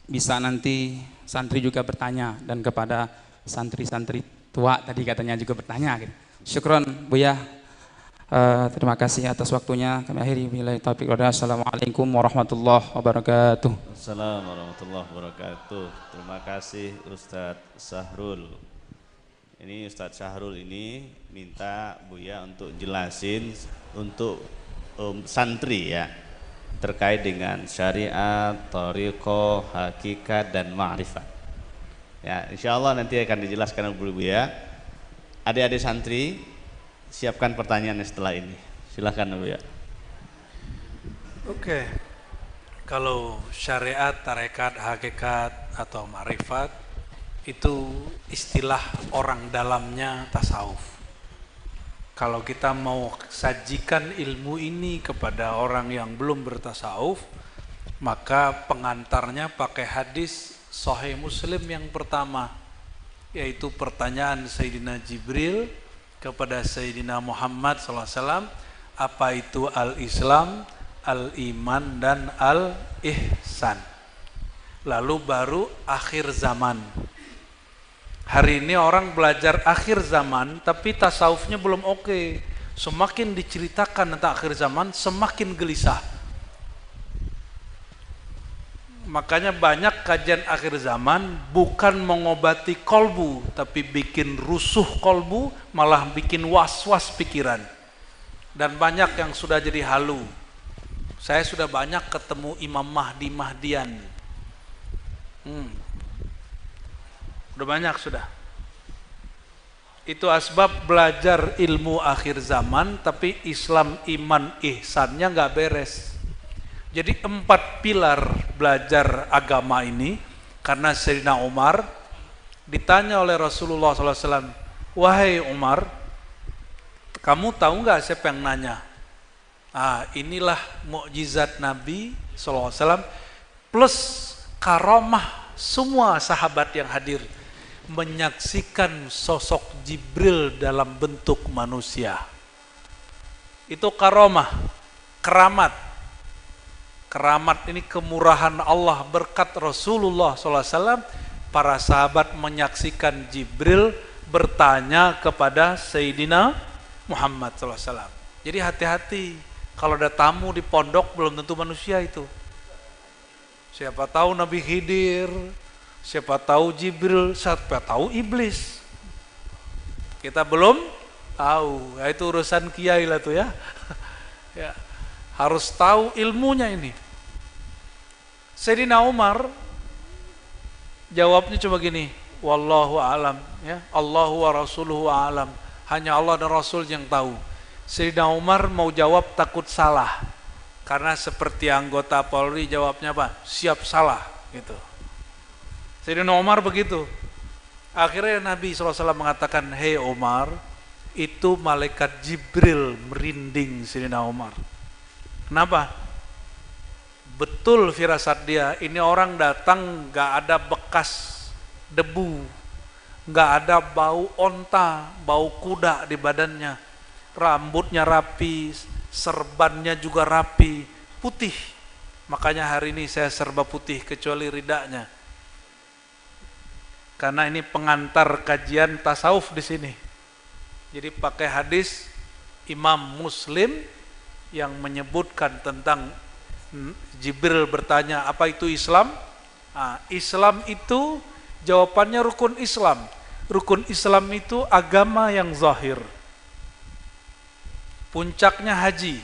[SPEAKER 3] bisa nanti santri juga bertanya, dan kepada santri-santri tua tadi katanya juga bertanya gitu. Syukron Buya. Terima kasih atas waktunya. Kami akhiri billahi taufiq wal hidayah. Assalamualaikum warahmatullahi wabarakatuh.
[SPEAKER 2] Assalamualaikum warahmatullahi wabarakatuh. Terima kasih Ustadz Syahrul. Ini Ustadz Syahrul ini minta Buya untuk jelasin untuk santri ya, terkait dengan syariat, thariqah, hakikat dan ma'rifat. Ya, insyaallah nanti akan dijelaskan oleh Buya. Adik-adik santri, siapkan pertanyaan setelah ini. Silakan Buya.
[SPEAKER 1] Oke. Kalau syariat, tarekat, hakikat atau ma'rifat itu istilah orang dalamnya tasawuf. Kalau kita mau sajikan ilmu ini kepada orang yang belum bertasawuf, maka pengantarnya pakai hadis Sahih Muslim yang pertama, yaitu pertanyaan Sayyidina Jibril kepada Sayyidina Muhammad SAW, apa itu al-Islam, al-Iman, dan al-Ihsan. Lalu baru akhir zaman. Hari ini orang belajar akhir zaman, tapi tasawufnya belum oke. Semakin diceritakan tentang akhir zaman, semakin gelisah. Makanya banyak kajian akhir zaman bukan mengobati kolbu, tapi bikin rusuh kolbu, malah bikin was-was pikiran. Dan banyak yang sudah jadi halu. Saya sudah banyak ketemu Imam Mahdian. Udah banyak sudah. Itu asbab belajar ilmu akhir zaman, tapi Islam, iman, ihsannya nggak beres. Jadi 4 pilar belajar agama ini, karena Sayyidina Umar ditanya oleh Rasulullah SAW, wahai Umar, kamu tahu nggak siapa yang nanya? Inilah mukjizat Nabi SAW plus karomah semua sahabat yang hadir, menyaksikan sosok Jibril dalam bentuk manusia. Itu karomah, keramat. Keramat ini kemurahan Allah, berkat Rasulullah SAW. Para sahabat menyaksikan Jibril bertanya kepada Sayyidina Muhammad SAW. Jadi hati-hati, kalau ada tamu di pondok belum tentu manusia itu. Siapa tahu Nabi Khidir, siapa tahu Jibril, siapa tahu iblis. Kita belum tahu. Ya, itu urusan kiai lah tuh ya. Ya, harus tahu ilmunya ini. Sayyidina Umar jawabnya cuma gini, wallahu a'lam, ya, Allahu wa rasuluhu a'lam. Hanya Allah dan Rasul yang tahu. Sayyidina Umar mau jawab takut salah. Karena seperti anggota Polri jawabnya apa? Siap salah gitu. Sayyidina Umar begitu. Akhirnya Nabi SAW mengatakan, hei Umar, itu malaikat Jibril merinding Sayyidina Umar. Kenapa? Betul firasat dia, ini orang datang gak ada bekas debu, gak ada bau onta, bau kuda di badannya, rambutnya rapi, serbannya juga rapi, putih. Makanya hari ini saya serba putih kecuali ridaknya. Karena ini pengantar kajian tasawuf di sini. Jadi pakai hadis Imam Muslim yang menyebutkan tentang Jibril bertanya, apa itu Islam? Islam itu jawabannya rukun Islam. Rukun Islam itu agama yang zahir. Puncaknya haji.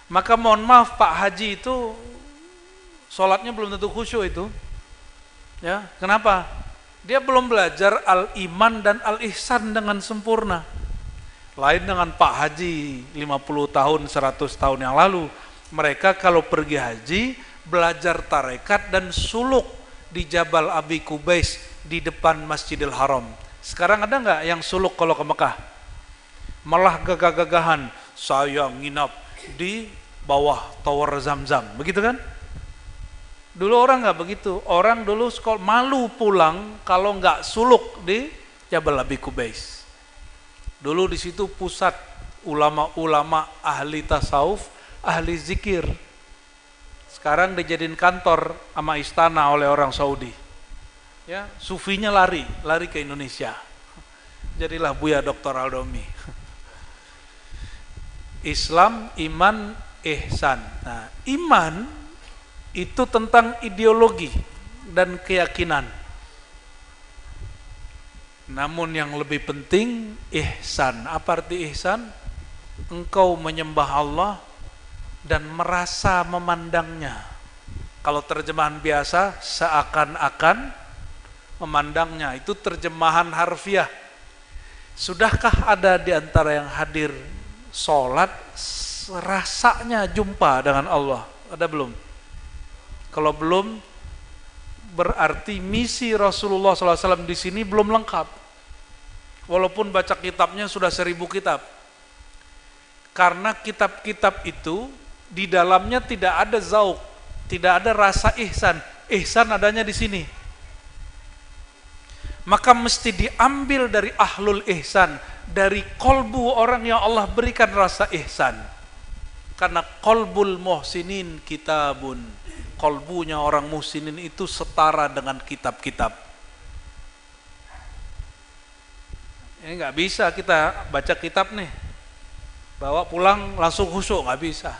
[SPEAKER 1] Maka mohon maaf Pak Haji itu sholatnya belum tentu khusyuk itu. Ya, kenapa? Dia belum belajar al-iman dan al-ihsan dengan sempurna. Lain dengan Pak Haji 50 tahun, 100 tahun yang lalu. Mereka kalau pergi haji, belajar tarekat dan suluk di Jabal Abi Kubais di depan Masjidil Haram. Sekarang ada nggak yang suluk kalau ke Mekah? Malah gagah-gagahan, saya nginap di bawah Tower Zamzam, begitu kan? Dulu orang nggak begitu, orang dulu sekolah malu pulang kalau nggak suluk di Jabal Abi Kubais. Dulu di situ pusat ulama-ulama ahli tasawuf, ahli zikir. Sekarang dijadiin kantor sama istana oleh orang Saudi. Ya, sufinya lari ke Indonesia. Jadilah Buya Dr. Aldomi. Islam, iman, ihsan. Nah, iman itu tentang ideologi dan keyakinan. Namun yang lebih penting ihsan. Apa arti ihsan? Engkau menyembah Allah dan merasa memandangnya. Kalau terjemahan biasa seakan-akan memandangnya, itu terjemahan harfiah. Sudahkah ada di antara yang hadir sholat rasanya jumpa dengan Allah? Ada belum? Kalau belum, berarti misi Rasulullah SAW di sini belum lengkap. Walaupun baca kitabnya sudah 1000 kitab. Karena kitab-kitab itu di dalamnya tidak ada zauk, tidak ada rasa ihsan. Ihsan adanya di sini. Maka mesti diambil dari ahlul ihsan, dari kolbu orang yang Allah berikan rasa ihsan. Karena kolbul muhsinin kitabun. Kolbunya orang muhsinin itu setara dengan kitab-kitab. Ini nggak bisa kita baca kitab nih, bawa pulang langsung khusyuk, nggak bisa.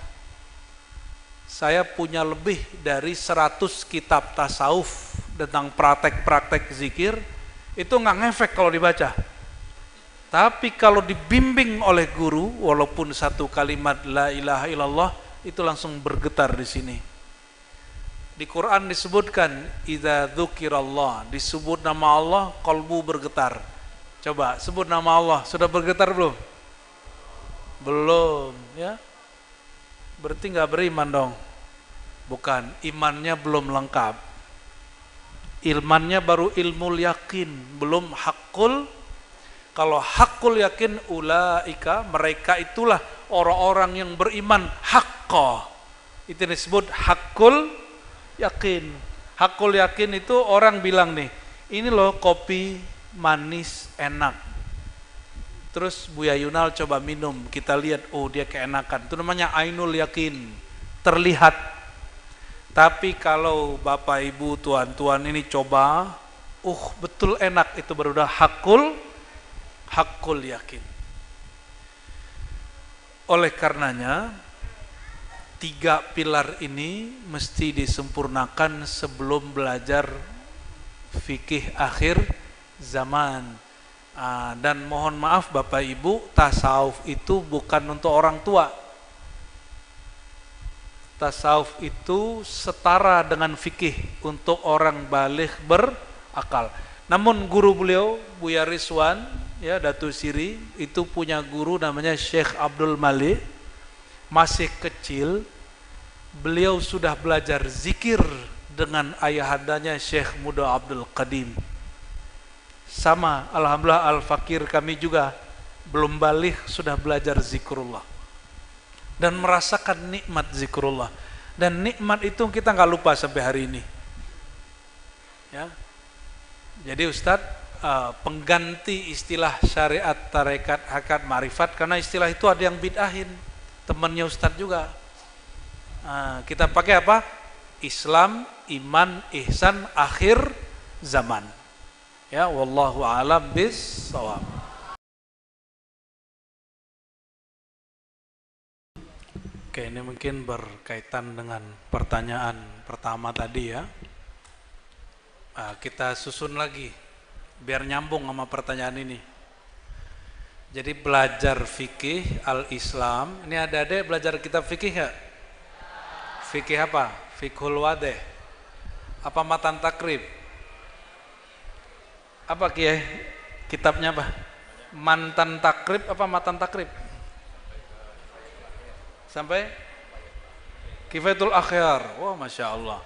[SPEAKER 1] Saya punya lebih dari 100 kitab tasawuf tentang praktek-praktek zikir, itu nggak ngefek kalau dibaca. Tapi kalau dibimbing oleh guru, walaupun satu kalimat la ilaha illallah, itu langsung bergetar di sini. Di Quran disebutkan idza dzukirallah, disebut nama Allah, kalbu bergetar. Coba sebut nama Allah, sudah bergetar belum? Belum, ya. Berarti nggak beriman dong. Bukan, imannya belum lengkap. Ilmannya baru ilmu yakin, belum hakul. Kalau hakul yakin, ulaika, mereka itulah orang-orang yang beriman haqqa. Itu disebut hakul yakin. Hakul yakin itu orang bilang nih, ini loh kopi manis enak. Terus Buya Yunal coba minum, kita lihat, oh dia keenakan. Itu namanya ainul yakin, terlihat. Tapi kalau Bapak Ibu tuan-tuan ini coba, betul enak, itu baru udah hakul yakin. Oleh karenanya 3 pilar ini mesti disempurnakan sebelum belajar fikih akhir zaman. Dan mohon maaf Bapak Ibu, tasawuf itu bukan untuk orang tua. Tasawuf itu setara dengan fikih untuk orang baligh berakal. Namun guru beliau Buya Rizwan, ya, Datu Siri, itu punya guru namanya Syekh Abdul Malik. Masih kecil, beliau sudah belajar zikir dengan ayahandanya Syekh Muda Abdul Qadim. Sama, alhamdulillah al-fakir kami juga belum balik sudah belajar zikrullah dan merasakan nikmat zikrullah. Dan nikmat itu kita nggak lupa sampai hari ini. Ya, jadi Ustadz, pengganti istilah syariat, tarekat, hakikat, ma'rifat, karena istilah itu ada yang bid'ahin. Temannya Ustadz juga. Kita pakai apa? Islam, iman, ihsan, akhir zaman. Ya, wallahu a'lam bis-shawab. Oke, ini mungkin berkaitan dengan pertanyaan pertama tadi ya. Kita susun lagi biar nyambung sama pertanyaan ini. Jadi belajar fikih al-Islam, ini ada belajar kitab fikih nggak? Fikih apa? Fiqhul Wadih. Apa Matan Takrib? Apa Kiai? Kitabnya apa? Mantan Takrib apa Matan Takrib? Sampai Kifayatul Akhyar. Wah, Masya Allah.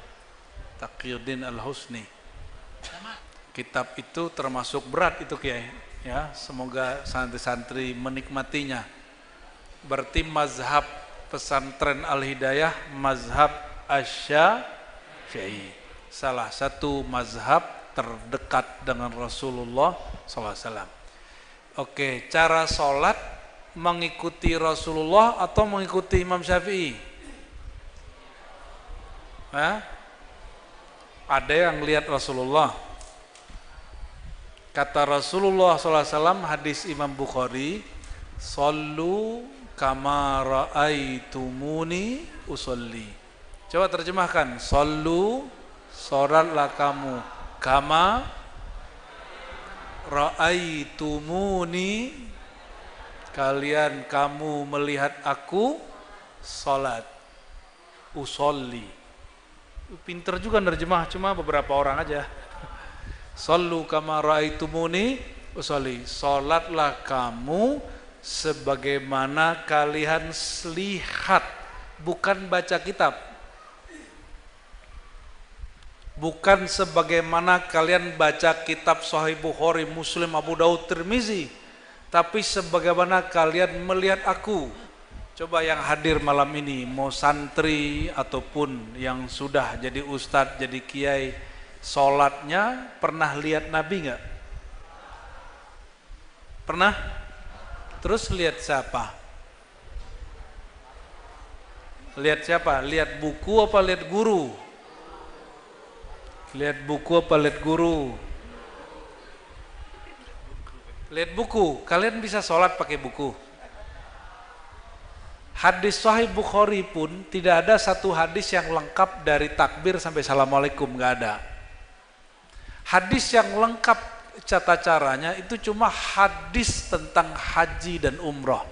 [SPEAKER 1] Taqiyuddin Al-Husni. Kitab itu termasuk berat itu Kiai. Ya, semoga santri-santri menikmatinya. Berarti mazhab pesantren Al-Hidayah, mazhab Asy-Syafi'i. Salah satu mazhab terdekat dengan Rasulullah SAW. Oke, cara sholat mengikuti Rasulullah atau mengikuti Imam Syafi'i? Ada yang lihat Rasulullah. Kata Rasulullah SAW, hadis Imam Bukhari, "Shallu kama ra'aitumuni usolli." Coba terjemahkan, "Shallu, sholatlah kamu, kama ra'aitumuni, kalian kamu melihat aku sholat, usolli." Pinter juga nerjemah, cuma beberapa orang aja. Shallu kama ra'aitumuni usolli, sholatlah kamu sebagaimana kalian lihat, bukan baca kitab, bukan sebagaimana kalian baca kitab Sahih Bukhari, Muslim, Abu Daud, Tirmizi, tapi sebagaimana kalian melihat aku. Coba yang hadir malam ini, mau santri ataupun yang sudah jadi ustadz, jadi kiai, sholatnya pernah lihat Nabi nggak? Pernah? Terus lihat siapa? Lihat siapa? Lihat buku apa lihat guru? Lihat buku apa lihat guru? Lihat buku. Kalian bisa sholat pakai buku. Hadis Sahih Bukhari pun tidak ada satu hadis yang lengkap dari takbir sampai assalamualaikum, nggak ada. Hadis yang lengkap tata caranya itu cuma hadis tentang haji dan umrah.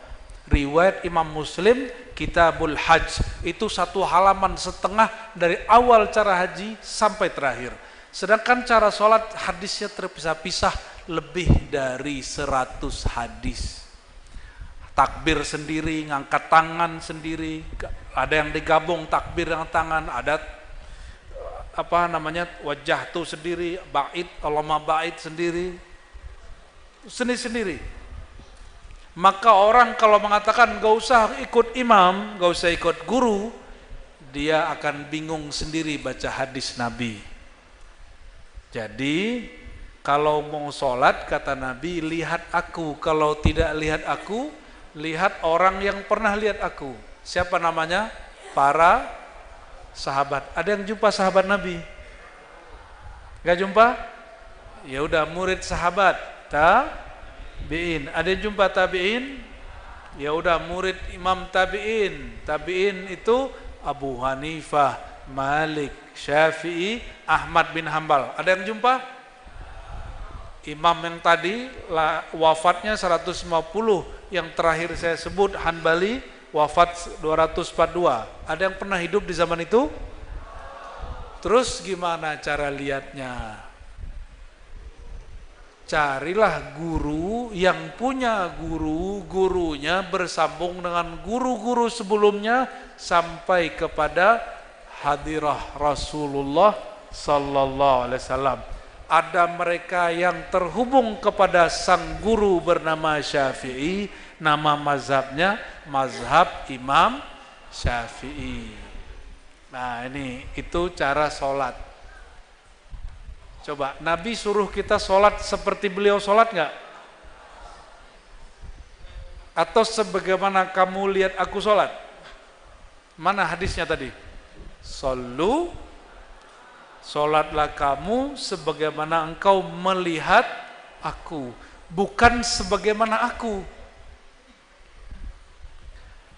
[SPEAKER 1] Riwayat Imam Muslim, Kitabul Hajj, itu 1 halaman setengah dari awal cara haji sampai terakhir. Sedangkan cara sholat hadisnya terpisah-pisah lebih dari 100 hadis. Takbir sendiri, ngangkat tangan sendiri, ada yang digabung takbir dengan tangan, ada wajah tuh sendiri, bait, Allahumma bait sendiri, sendiri-sendiri. Maka orang kalau mengatakan gak usah ikut imam, gak usah ikut guru, dia akan bingung sendiri baca hadis Nabi. Jadi kalau mau sholat, kata Nabi, lihat aku. Kalau tidak lihat aku, lihat orang yang pernah lihat aku. Siapa namanya? Para sahabat. Ada yang jumpa sahabat Nabi? Gak jumpa? Ya udah, murid sahabat tabi'in. Ada yang jumpa tabi'in? Ya udah, murid imam tabi'in. Tabi'in itu Abu Hanifah, Malik, Syafi'i, Ahmad bin Hambal. Ada yang jumpa? Imam yang tadi wafatnya 150, yang terakhir saya sebut Hanbali, wafat 242. Ada yang pernah hidup di zaman itu? Terus gimana cara lihatnya? Carilah guru yang punya guru, gurunya bersambung dengan guru-guru sebelumnya sampai kepada hadirah Rasulullah sallallahu alaihi wasallam. Ada mereka yang terhubung kepada sang guru bernama Syafi'i, nama mazhabnya mazhab Imam Syafi'i. Nah, itu cara sholat. Coba, Nabi suruh kita sholat seperti beliau sholat nggak? Atau sebagaimana kamu lihat aku sholat? Mana hadisnya tadi? Shallu, sholatlah kamu sebagaimana engkau melihat aku, bukan sebagaimana aku.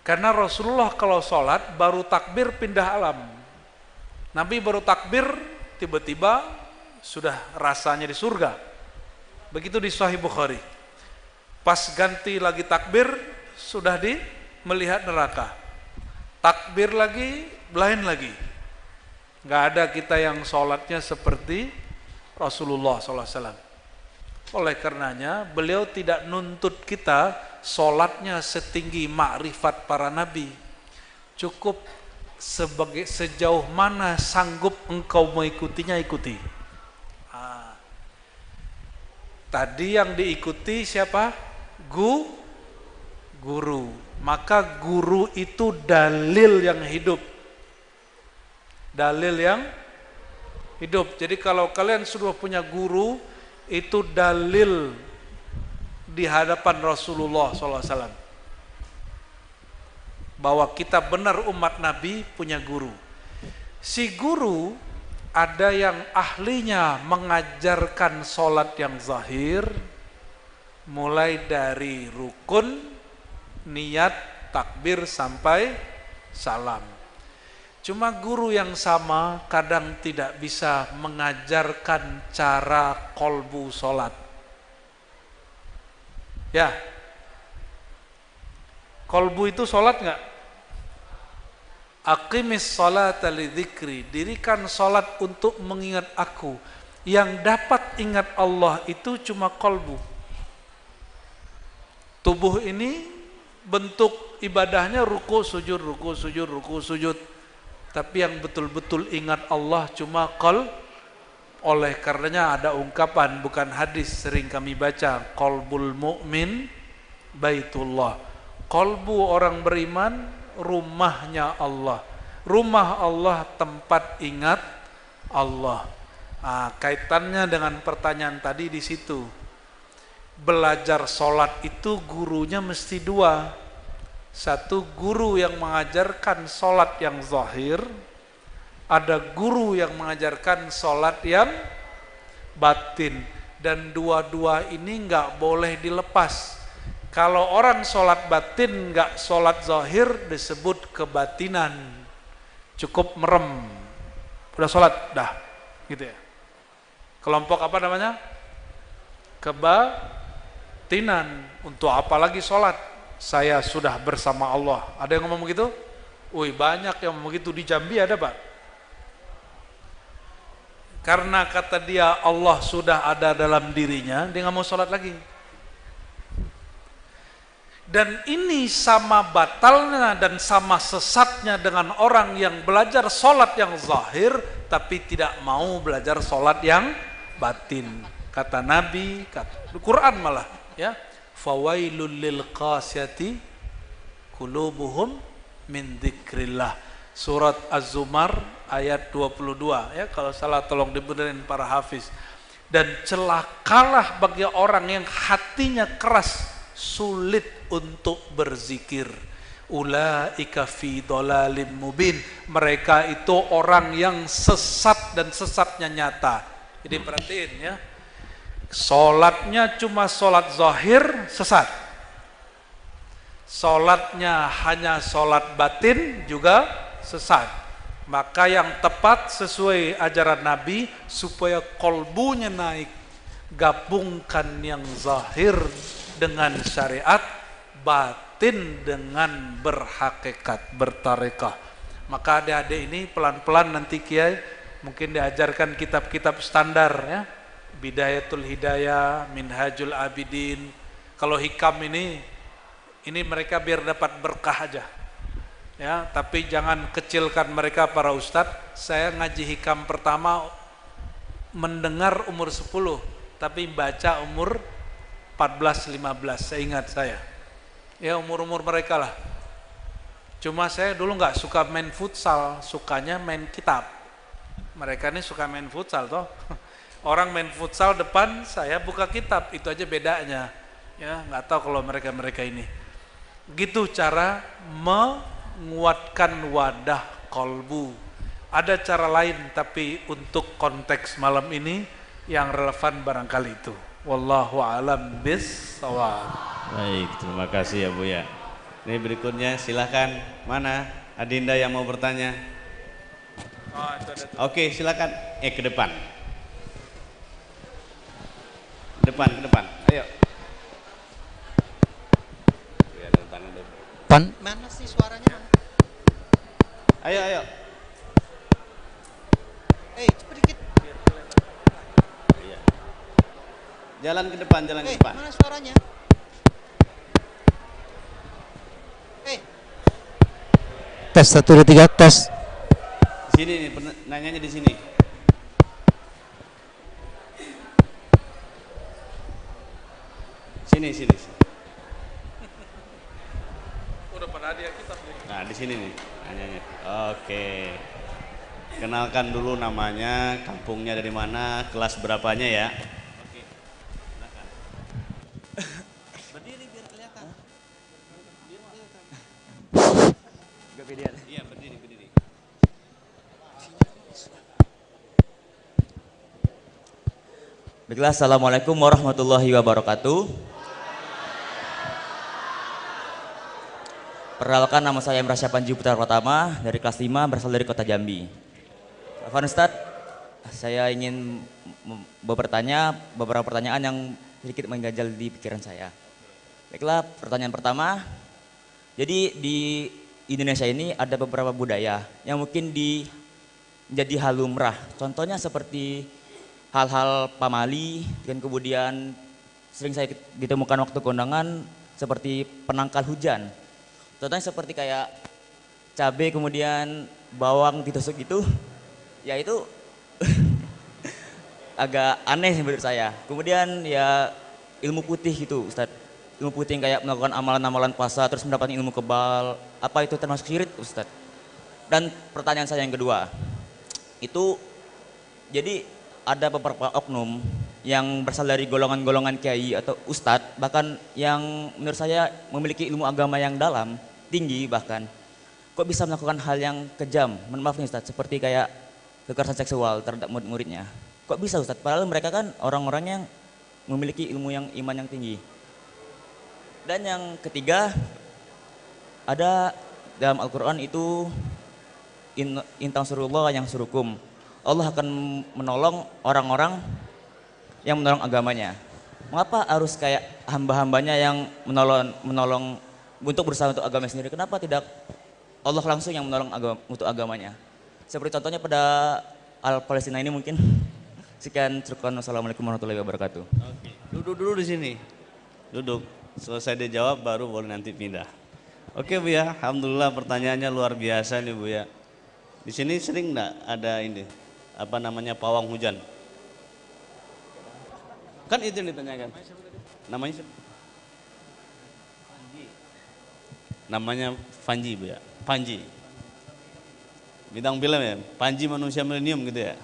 [SPEAKER 1] Karena Rasulullah kalau sholat baru takbir pindah alam. Nabi baru takbir tiba-tiba sudah rasanya di surga. Begitu di Sahih Bukhari. Pas ganti lagi takbir sudah melihat neraka. Takbir lagi, lain lagi. Nggak ada kita yang sholatnya seperti Rasulullah SAW. Oleh karenanya beliau tidak nuntut kita sholatnya setinggi makrifat para nabi. Cukup sejauh mana sanggup engkau mengikutinya, ikuti. Tadi yang diikuti siapa? Guru. Maka guru itu dalil yang hidup. Dalil yang hidup. Jadi kalau kalian sudah punya guru, itu dalil di hadapan Rasulullah SAW. Bahwa kita benar umat Nabi punya guru. Si guru ada yang ahlinya mengajarkan sholat yang zahir, mulai dari rukun, niat, takbir sampai salam. Cuma guru yang sama kadang tidak bisa mengajarkan cara kolbu sholat. Ya, kolbu itu sholat nggak? Aqimis sholata lidzikri, dirikan sholat untuk mengingat aku. Yang dapat ingat Allah itu cuma kolbu. Tubuh ini bentuk ibadahnya ruku sujud, ruku sujud, ruku sujud. Tapi yang betul-betul ingat Allah cuma oleh karenanya ada ungkapan, bukan hadis, sering kami baca, qalbul mu'min baitullah. Kolbu orang beriman rumahnya Allah. Rumah Allah tempat ingat Allah. Kaitannya dengan pertanyaan tadi di situ. Belajar sholat itu gurunya mesti dua. Satu, guru yang mengajarkan sholat yang zahir. Ada guru yang mengajarkan sholat yang batin. Dan dua-dua ini nggak boleh dilepas. Kalau orang sholat batin nggak sholat zahir disebut kebatinan. Cukup merem, udah sholat, dah, gitu ya. Kelompok apa namanya? Kebatinan. Untuk apa lagi sholat? Saya sudah bersama Allah. Ada yang ngomong begitu? Wih, banyak yang ngomong begitu. Di Jambi ada, Pak. Karena kata dia Allah sudah ada dalam dirinya, dia nggak mau sholat lagi. Dan ini sama batalnya dan sama sesatnya dengan orang yang belajar sholat yang zahir tapi tidak mau belajar sholat yang batin. Kata Nabi, kata Quran malah, ya, fawailul lil qasyati qulubuhum min dzikrillah. Surat Az-Zumar ayat 22, ya, kalau salah tolong dibenerin para hafiz. Dan celakalah bagi orang yang hatinya keras, sulit untuk berzikir. Ulaika fi dhalalim mubin. Mereka itu orang yang sesat dan sesatnya nyata. Jadi perhatiin, ya. Salatnya cuma salat zahir, sesat. Salatnya hanya salat batin, juga sesat. Maka yang tepat sesuai ajaran Nabi, supaya kolbunya naik, gabungkan yang zahir dengan syariat, batin dengan berhakikat, bertarekah. Maka adik-adik ini pelan-pelan nanti Kiai mungkin diajarkan kitab-kitab standar, ya. Bidayatul Hidayah, Minhajul Abidin. Kalau hikam ini mereka biar dapat berkah aja, ya. Tapi jangan kecilkan mereka para ustadz. Saya ngaji hikam pertama mendengar umur 10, tapi baca umur 14-15, seingat saya. Ya, umur-umur mereka lah. Cuma saya dulu nggak suka main futsal, sukanya main kitab. Mereka ini suka main futsal toh. Orang main futsal depan, saya buka kitab, itu aja bedanya. Ya, nggak tahu kalau mereka ini. Gitu cara menguatkan wadah kolbu. Ada cara lain, tapi untuk konteks malam ini yang relevan barangkali itu. Wallahu a'lam bis-shawab.
[SPEAKER 2] Baik, terima kasih ya Bu ya. Ini berikutnya silakan, mana Adinda yang mau bertanya? Oke, silakan. Ke depan. Ke depan. Ayo.
[SPEAKER 4] Mana sih suaranya?
[SPEAKER 2] Ayo.
[SPEAKER 4] Cepet dikit.
[SPEAKER 2] Iya. Jalan ke depan, jalan ke depan.
[SPEAKER 4] Mana suaranya? Tes 1 2 3 tes.
[SPEAKER 2] Di sini nih, nanyanya di sini. Sini, sini.
[SPEAKER 1] Udah pada hadiah kitab nih.
[SPEAKER 2] Nah, di sini nih nanyanya. Oke. Kenalkan dulu namanya, kampungnya dari mana, kelas berapanya ya. Oke. Silakan.
[SPEAKER 4] Berdiri biar kelihatan.
[SPEAKER 2] Iya, berdiri, berdiri.
[SPEAKER 5] Baiklah, Assalamualaikum warahmatullahi wabarakatuh. Perkenalkan, nama saya Emrah Syapanji Putra Pratama dari kelas 5, berasal dari kota Jambi. Afwan Ustadz, saya ingin bertanya beberapa pertanyaan yang sedikit mengganjal di pikiran saya. Baiklah, pertanyaan pertama. Jadi di Indonesia ini ada beberapa budaya yang mungkin menjadi hal lumrah. Contohnya seperti hal-hal pamali, dan kemudian sering saya ditemukan waktu kondangan seperti penangkal hujan. Contohnya seperti kayak cabai kemudian bawang ditusuk gitu, ya itu agak aneh menurut saya. Kemudian ya ilmu putih gitu Ustadz, ilmu putih yang kayak melakukan amalan-amalan puasa terus mendapatkan ilmu kebal, apa itu termasuk syirik Ustadz? Dan pertanyaan saya yang kedua, itu jadi ada beberapa oknum yang berasal dari golongan-golongan kiai atau ustadz, bahkan yang menurut saya memiliki ilmu agama yang dalam, tinggi bahkan, kok bisa melakukan hal yang kejam, mohon maaf nih Ustadz, seperti kayak kekerasan seksual terhadap murid-muridnya. Kok bisa Ustadz? Padahal mereka kan orang-orang yang memiliki ilmu yang iman yang tinggi. Dan yang ketiga, ada dalam Al-Quran itu intang surullah yang surukum. Allah akan menolong orang-orang yang menolong agamanya. Mengapa harus kayak hamba-hambanya yang menolong untuk berusaha untuk agama sendiri? Kenapa tidak Allah langsung yang menolong untuk agamanya? Seperti contohnya pada Al-Palestina ini mungkin. Sekian, Assalamualaikum warahmatullahi wabarakatuh.
[SPEAKER 2] Oke. Duduk dulu di sini. Duduk. Selesai dijawab baru boleh nanti pindah. Oke Bu ya, alhamdulillah pertanyaannya luar biasa nih Bu ya. Di sini sering enggak ada ini apa namanya pawang hujan? Kan itu yang ditanyakan. Namanya siapa? Namanya Panji Bu ya. Panji. Bintang film ya, Panji manusia milenium gitu ya.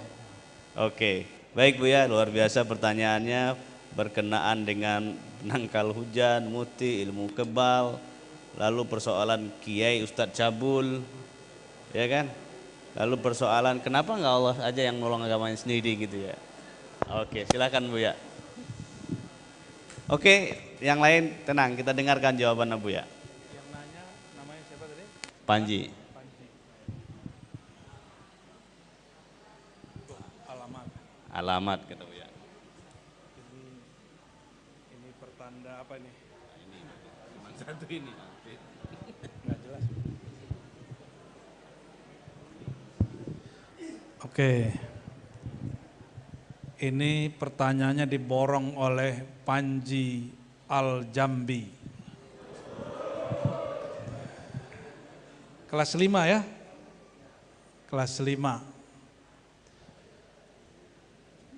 [SPEAKER 2] Oke. Baik Bu ya, luar biasa pertanyaannya berkenaan dengan penangkal hujan, muti, ilmu kebal, lalu persoalan kiai Ustadz Cabul, ya kan? Lalu persoalan kenapa nggak Allah aja yang nolong agamanya sendiri gitu ya. Oke, silakan Bu ya. Oke, yang lain tenang, kita dengarkan jawaban Bu ya.
[SPEAKER 1] Yang nanya namanya siapa tadi?
[SPEAKER 2] Panji.
[SPEAKER 1] Panji. Alamat.
[SPEAKER 2] Alamat kata Bu ya.
[SPEAKER 1] Ini pertanda apa nih?
[SPEAKER 2] Ini cuma satu ini.
[SPEAKER 1] Nggak jelas. Oke. Ini pertanyaannya diborong oleh Panji Al-Jambi. Kelas 5 ya? Kelas 5.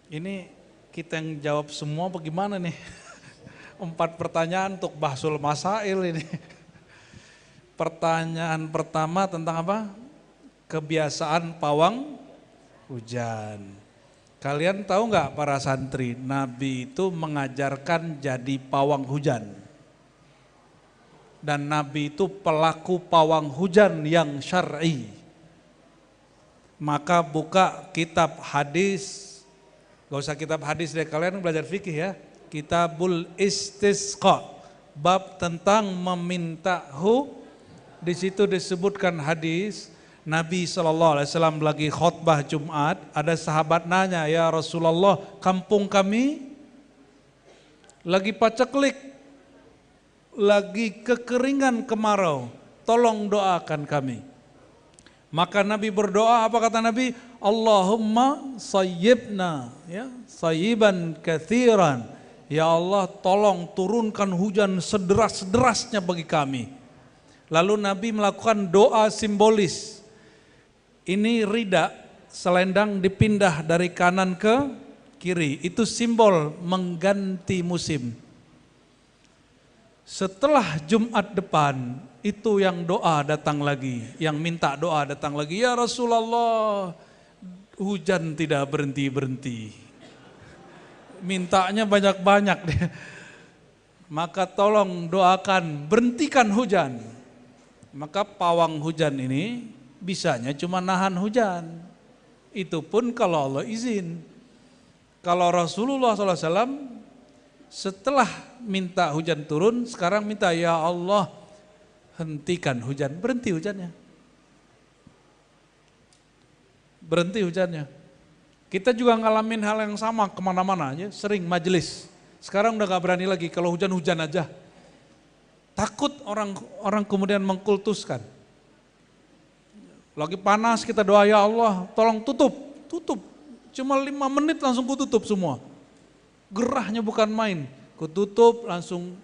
[SPEAKER 1] Ini kita yang jawab semua bagaimana nih? 4 pertanyaan untuk bahsul masail ini. Pertanyaan pertama tentang apa? Kebiasaan pawang hujan. Kalian tahu nggak para santri, Nabi itu mengajarkan jadi pawang hujan. Dan Nabi itu pelaku pawang hujan yang syar'i. Maka buka kitab hadis, gak usah kitab hadis deh, kalian belajar fikih ya. Kitabul Istisqa, bab tentang meminta di situ disebutkan hadis, Nabi SAW lagi khutbah Jumat, ada sahabat nanya, ya Rasulullah, kampung kami lagi paceklik, lagi kekeringan kemarau, tolong doakan kami. Maka Nabi berdoa, apa kata Nabi? Allahumma sayyibna, ya, sayyiban kathiran. Ya Allah, tolong turunkan hujan sederas-derasnya bagi kami. Lalu Nabi melakukan doa simbolis. Ini rida, selendang dipindah dari kanan ke kiri. Itu simbol mengganti musim. Setelah Jumat depan, itu yang doa datang lagi, yang minta doa datang lagi. Ya Rasulullah, hujan tidak berhenti-berhenti. Mintanya banyak-banyak deh. Maka tolong doakan, berhentikan hujan. Maka pawang hujan ini bisanya cuma nahan hujan. Itu pun kalau Allah izin. Kalau Rasulullah SAW setelah minta hujan turun, sekarang minta, ya Allah hentikan hujan, berhenti hujannya. Berhenti hujannya. Kita juga ngalamin hal yang sama kemana-mana aja, sering majelis. Sekarang udah gak berani lagi, kalau hujan-hujan aja. Takut orang kemudian mengkultuskan. Lagi panas kita doa, ya Allah tolong tutup. Cuma 5 menit langsung kututup semua. Gerahnya bukan main, kututup langsung.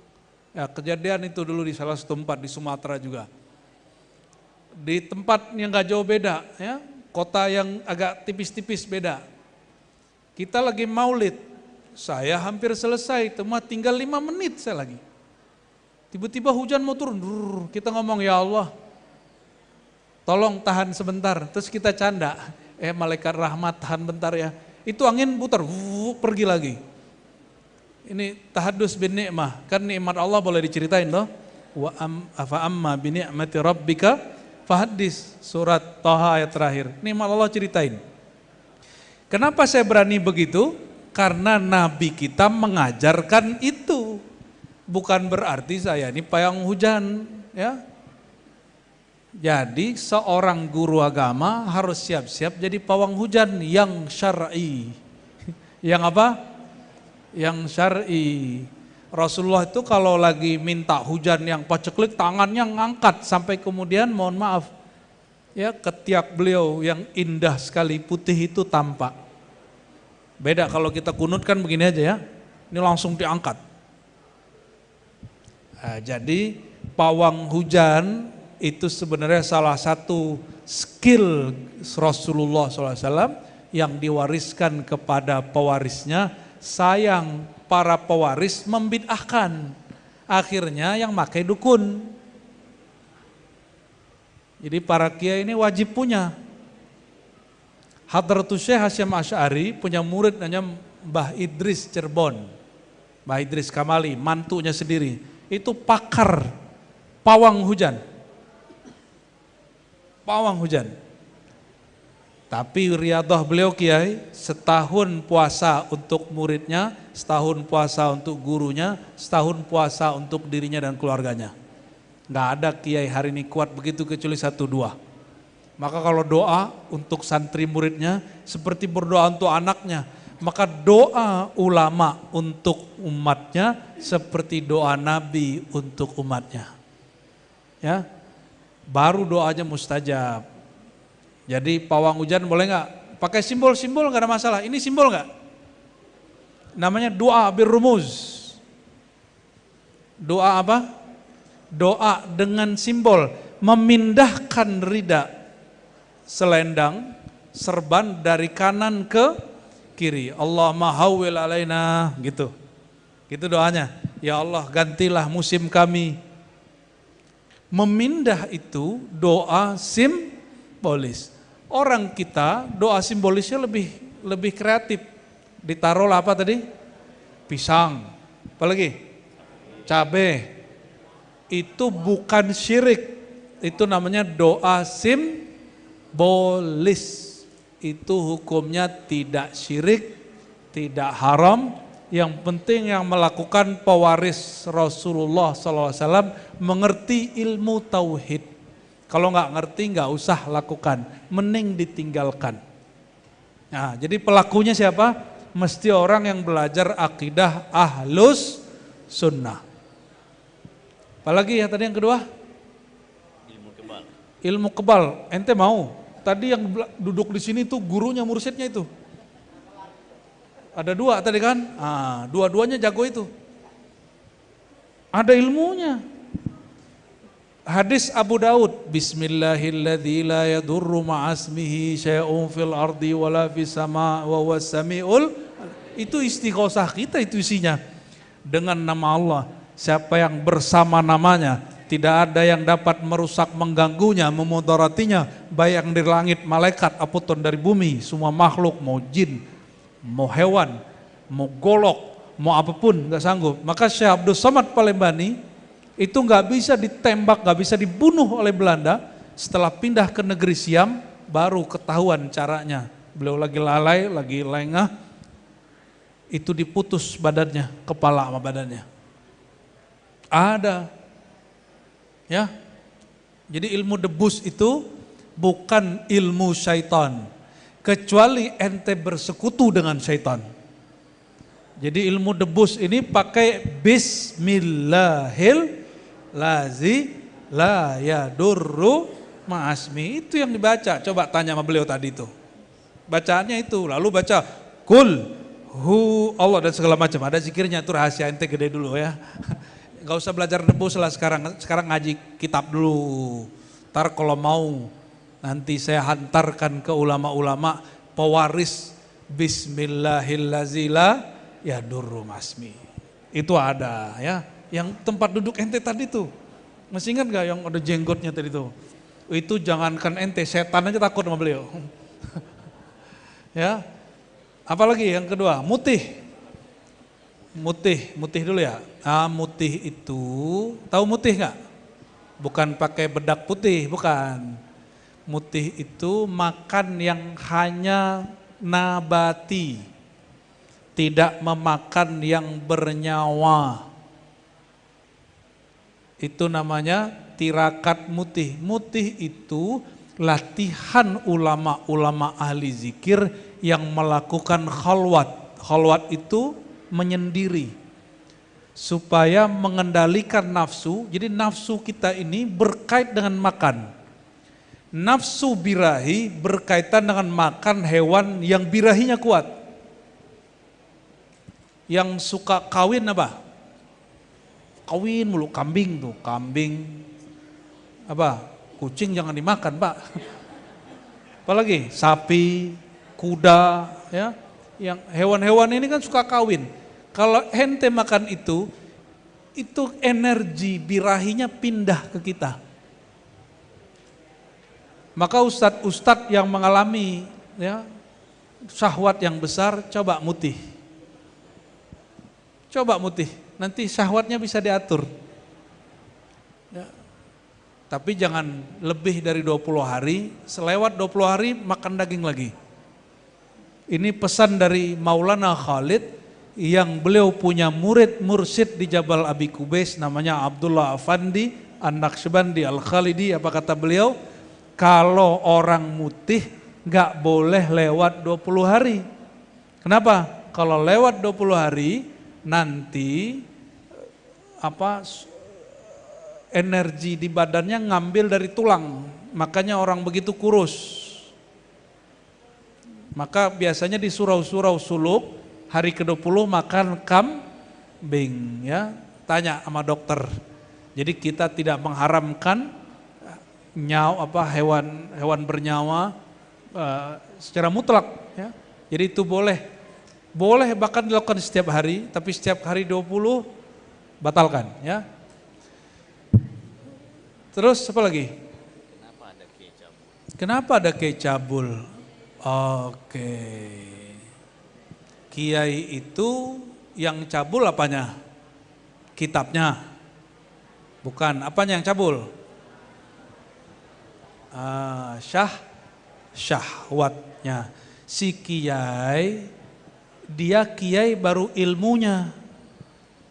[SPEAKER 1] Ya, kejadian itu dulu di salah satu tempat di Sumatera juga. Di tempat yang gak jauh beda, ya, kota yang agak tipis-tipis beda. Kita lagi maulid, saya hampir selesai, cuma tinggal 5 menit saya lagi. Tiba-tiba hujan mau turun, kita ngomong, ya Allah tolong tahan sebentar, terus kita canda, malaikat rahmat tahan bentar ya. Itu angin putar, pergi lagi. Ini tahadus bin ni'mah, kan nikmat Allah boleh diceritain loh. Wa amma bi ni'mati rabbika fahaddis, surat Thaha ayat terakhir. Nikmat Allah ceritain. Kenapa saya berani begitu? Karena Nabi kita mengajarkan itu. Bukan berarti saya ini payung hujan, ya. Jadi seorang guru agama harus siap-siap jadi pawang hujan yang syar'i. Yang apa? Yang syar'i. Rasulullah itu kalau lagi minta hujan yang paceklik, tangannya ngangkat sampai kemudian mohon maaf, ya, ketiak beliau yang indah sekali putih itu tampak. Beda kalau kita kunut kan begini aja ya, ini langsung diangkat. Nah, jadi pawang hujan itu sebenarnya salah satu skill Rasulullah SAW yang diwariskan kepada pewarisnya. Sayang para pewaris membid'ahkan, akhirnya yang pakai dukun. Jadi para kiai ini wajib punya. Hadratus Syekh Hasyim Asy'ari punya murid namanya Mbah Idris Cirebon, Mbah Idris Kamali, mantunya sendiri. Itu pakar pawang hujan. Pawang hujan. Tapi riadah beliau kiai, setahun puasa untuk muridnya, setahun puasa untuk gurunya, setahun puasa untuk dirinya dan keluarganya. Nggak ada kiai hari ini kuat begitu kecuali 1-2. Maka kalau doa untuk santri muridnya seperti berdoa untuk anaknya, maka doa ulama untuk umatnya seperti doa Nabi untuk umatnya. Ya, baru doanya mustajab. Jadi pawang hujan boleh nggak? Pakai simbol-simbol nggak ada masalah. Ini simbol nggak? Namanya doa birrumuz. Doa apa? Doa dengan simbol, memindahkan rida selendang serban dari kanan ke kiri. Allahumma hawwil alaina, gitu. Gitu doanya. Ya Allah gantilah musim kami. Memindah itu doa simbolis. Orang kita doa simbolisnya lebih kreatif. Ditaruhlah apa tadi? Pisang. Apalagi? Cabai. Itu bukan syirik. Itu namanya doa simbolis. Itu hukumnya tidak syirik, tidak haram. Yang penting yang melakukan pewaris Rasulullah SAW mengerti ilmu tauhid. Kalau nggak ngerti nggak usah lakukan, mending ditinggalkan. Nah, jadi pelakunya siapa? Mesti orang yang belajar akidah ahlus sunnah. Apalagi ya tadi yang kedua? ilmu kebal, ente mau? Tadi yang duduk di sini tuh gurunya, mursyidnya itu. Ada dua tadi kan? Dua-duanya jago itu. Ada ilmunya. Hadis Abu Daud, Bismillahilladzi la yadurru ma'asmihi syai'un fil ardi wala fis sama wa huwas samiul. Itu istighosah kita, itu isinya. Dengan nama Allah, siapa yang bersama namanya, tidak ada yang dapat merusak, mengganggunya, memudaratinya, baik yang dari langit, malaikat, apapun dari bumi, semua makhluk, mau jin, mau hewan, mau golok, mau apapun, nggak sanggup. Maka Syekh Abdul Somad Palembani itu nggak bisa ditembak, nggak bisa dibunuh oleh Belanda. Setelah pindah ke negeri Siam, baru ketahuan caranya. Beliau lagi lalai, lagi lengah, itu diputus badannya, kepala sama badannya. Ada, ya. Jadi ilmu debus itu bukan ilmu syaitan, kecuali ente bersekutu dengan syaitan. Jadi ilmu debus ini pakai Bismillahil lazi la yadurru ma'asmi, itu yang dibaca. Coba tanya sama beliau tadi itu. Bacaannya itu, lalu baca kul hu Allah dan segala macam. Ada zikirnya, itu rahasia, ente gede dulu ya. Gak usah belajar debus lah sekarang ngaji kitab dulu. Ntar kalau mau nanti saya hantarkan ke ulama-ulama pewaris Bismillahillazila yadurru ma'asmi. Itu ada ya. Yang tempat duduk ente tadi tuh, masih ingat gak yang ada jenggotnya tadi tuh? Itu jangankan ente, setan aja takut sama beliau. Ya, apalagi yang kedua, mutih. Mutih dulu ya. Mutih itu, tahu mutih gak? Bukan pakai bedak putih, bukan. Mutih itu makan yang hanya nabati, tidak memakan yang bernyawa. Itu namanya tirakat mutih. Mutih itu latihan ulama-ulama ahli zikir yang melakukan khalwat. Khalwat itu menyendiri supaya mengendalikan nafsu. Jadi nafsu kita ini berkait dengan makan. Nafsu birahi berkaitan dengan makan hewan yang birahinya kuat. Yang suka kawin apa? Kawin mulu, kambing tuh, kambing apa? Kucing jangan dimakan, Pak. Apalagi sapi, kuda, ya. Yang hewan-hewan ini kan suka kawin. Kalau ente makan itu energi birahinya pindah ke kita. Maka ustadz-ustadz yang mengalami ya syahwat yang besar, coba mutih. Coba mutih, nanti syahwatnya bisa diatur. Ya. Tapi jangan lebih dari 20 hari, selewat 20 hari makan daging lagi. Ini pesan dari Maulana Khalid yang beliau punya murid mursyid di Jabal Abi Kubais namanya Abdullah Afandi An-Naqsyabandi Al-Khalidi. Apa kata beliau? Kalau orang mutih gak boleh lewat 20 hari. Kenapa? Kalau lewat 20 hari nanti energi di badannya ngambil dari tulang, makanya orang begitu kurus. Maka biasanya di surau-surau suluk hari ke-20 makan kambing ya. Tanya sama dokter. Jadi kita tidak mengharamkan hewan bernyawa secara mutlak ya. Jadi itu boleh bahkan dilakukan setiap hari, tapi setiap hari 20 batalkan ya. Terus apa lagi? Kenapa ada kecabul? Oke. Kiai itu yang cabul apanya? Kitabnya. Bukan, apanya yang cabul? Syahwatnya. Si kiai, dia kiai baru ilmunya.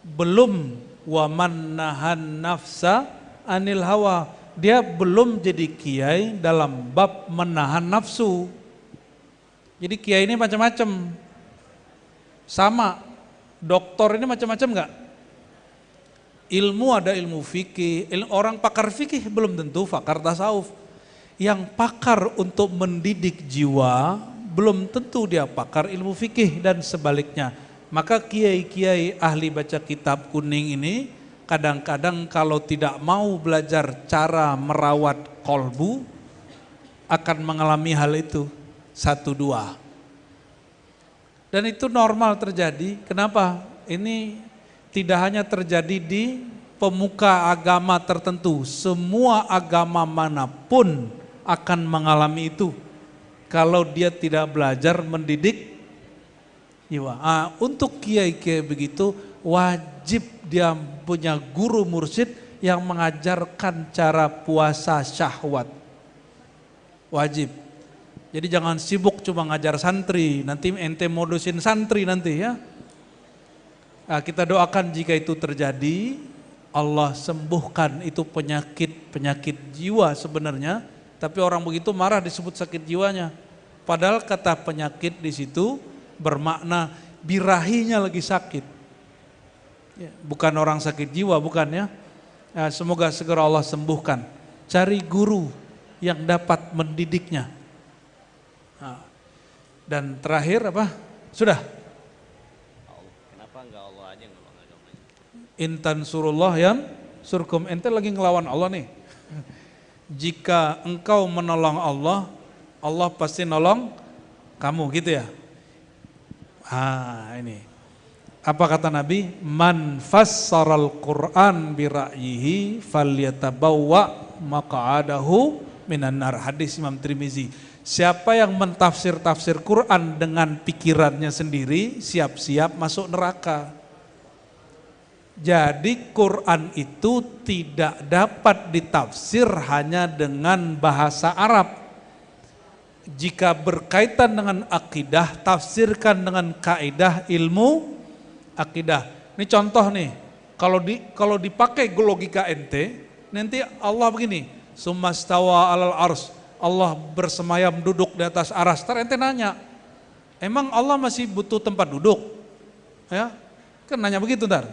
[SPEAKER 1] Belum waman nahan nafsa anil hawa. Dia belum jadi kiai dalam bab menahan nafsu. Jadi kiai ini macam-macam. Sama, doktor ini macam-macam enggak? Ilmu ada ilmu fikih, orang pakar fikih belum tentu pakar tasawuf. Yang pakar untuk mendidik jiwa belum tentu dia pakar ilmu fikih dan sebaliknya. Maka kiai-kiai ahli baca kitab kuning ini kadang-kadang kalau tidak mau belajar cara merawat kolbu akan mengalami hal itu 1-2. Dan itu normal terjadi. Kenapa? Ini tidak hanya terjadi di pemuka agama tertentu, semua agama manapun akan mengalami itu kalau dia tidak belajar mendidik jiwa. Untuk kiai-kiai begitu wajib dia punya guru mursyid yang mengajarkan cara puasa syahwat. Wajib. Jadi jangan sibuk cuma ngajar santri, nanti ente modusin santri nanti ya. Kita doakan jika itu terjadi, Allah sembuhkan itu penyakit jiwa sebenarnya, tapi orang begitu marah disebut sakit jiwanya. Padahal kata penyakit di situ bermakna birahinya lagi sakit. Ya, bukan orang sakit jiwa, bukan ya. Semoga segera Allah sembuhkan. Cari guru yang dapat mendidiknya. Dan terakhir apa? Sudah.
[SPEAKER 2] Kenapa enggak Allah aja yang nolong agamanya?
[SPEAKER 1] Intan surullah yang surkum. Ente lagi ngelawan Allah nih. Jika engkau menolong Allah, Allah pasti nolong kamu gitu ya. Ini. Apa kata Nabi? Man fassaral Qur'an bi ra'yihi falyatabawwa maq'adahu minan nar. Hadis Imam Tirmizi. Siapa yang mentafsir Quran dengan pikirannya sendiri, siap-siap masuk neraka. Jadi Quran itu tidak dapat ditafsir hanya dengan bahasa Arab. Jika berkaitan dengan akidah, tafsirkan dengan kaidah ilmu akidah. Ini contoh nih, kalau dipakai logika ente, nanti Allah begini, summastawa alal ars. Allah bersemayam duduk di atas aras. Ntar ente nanya, emang Allah masih butuh tempat duduk? Ya, kan nanya begitu ntar.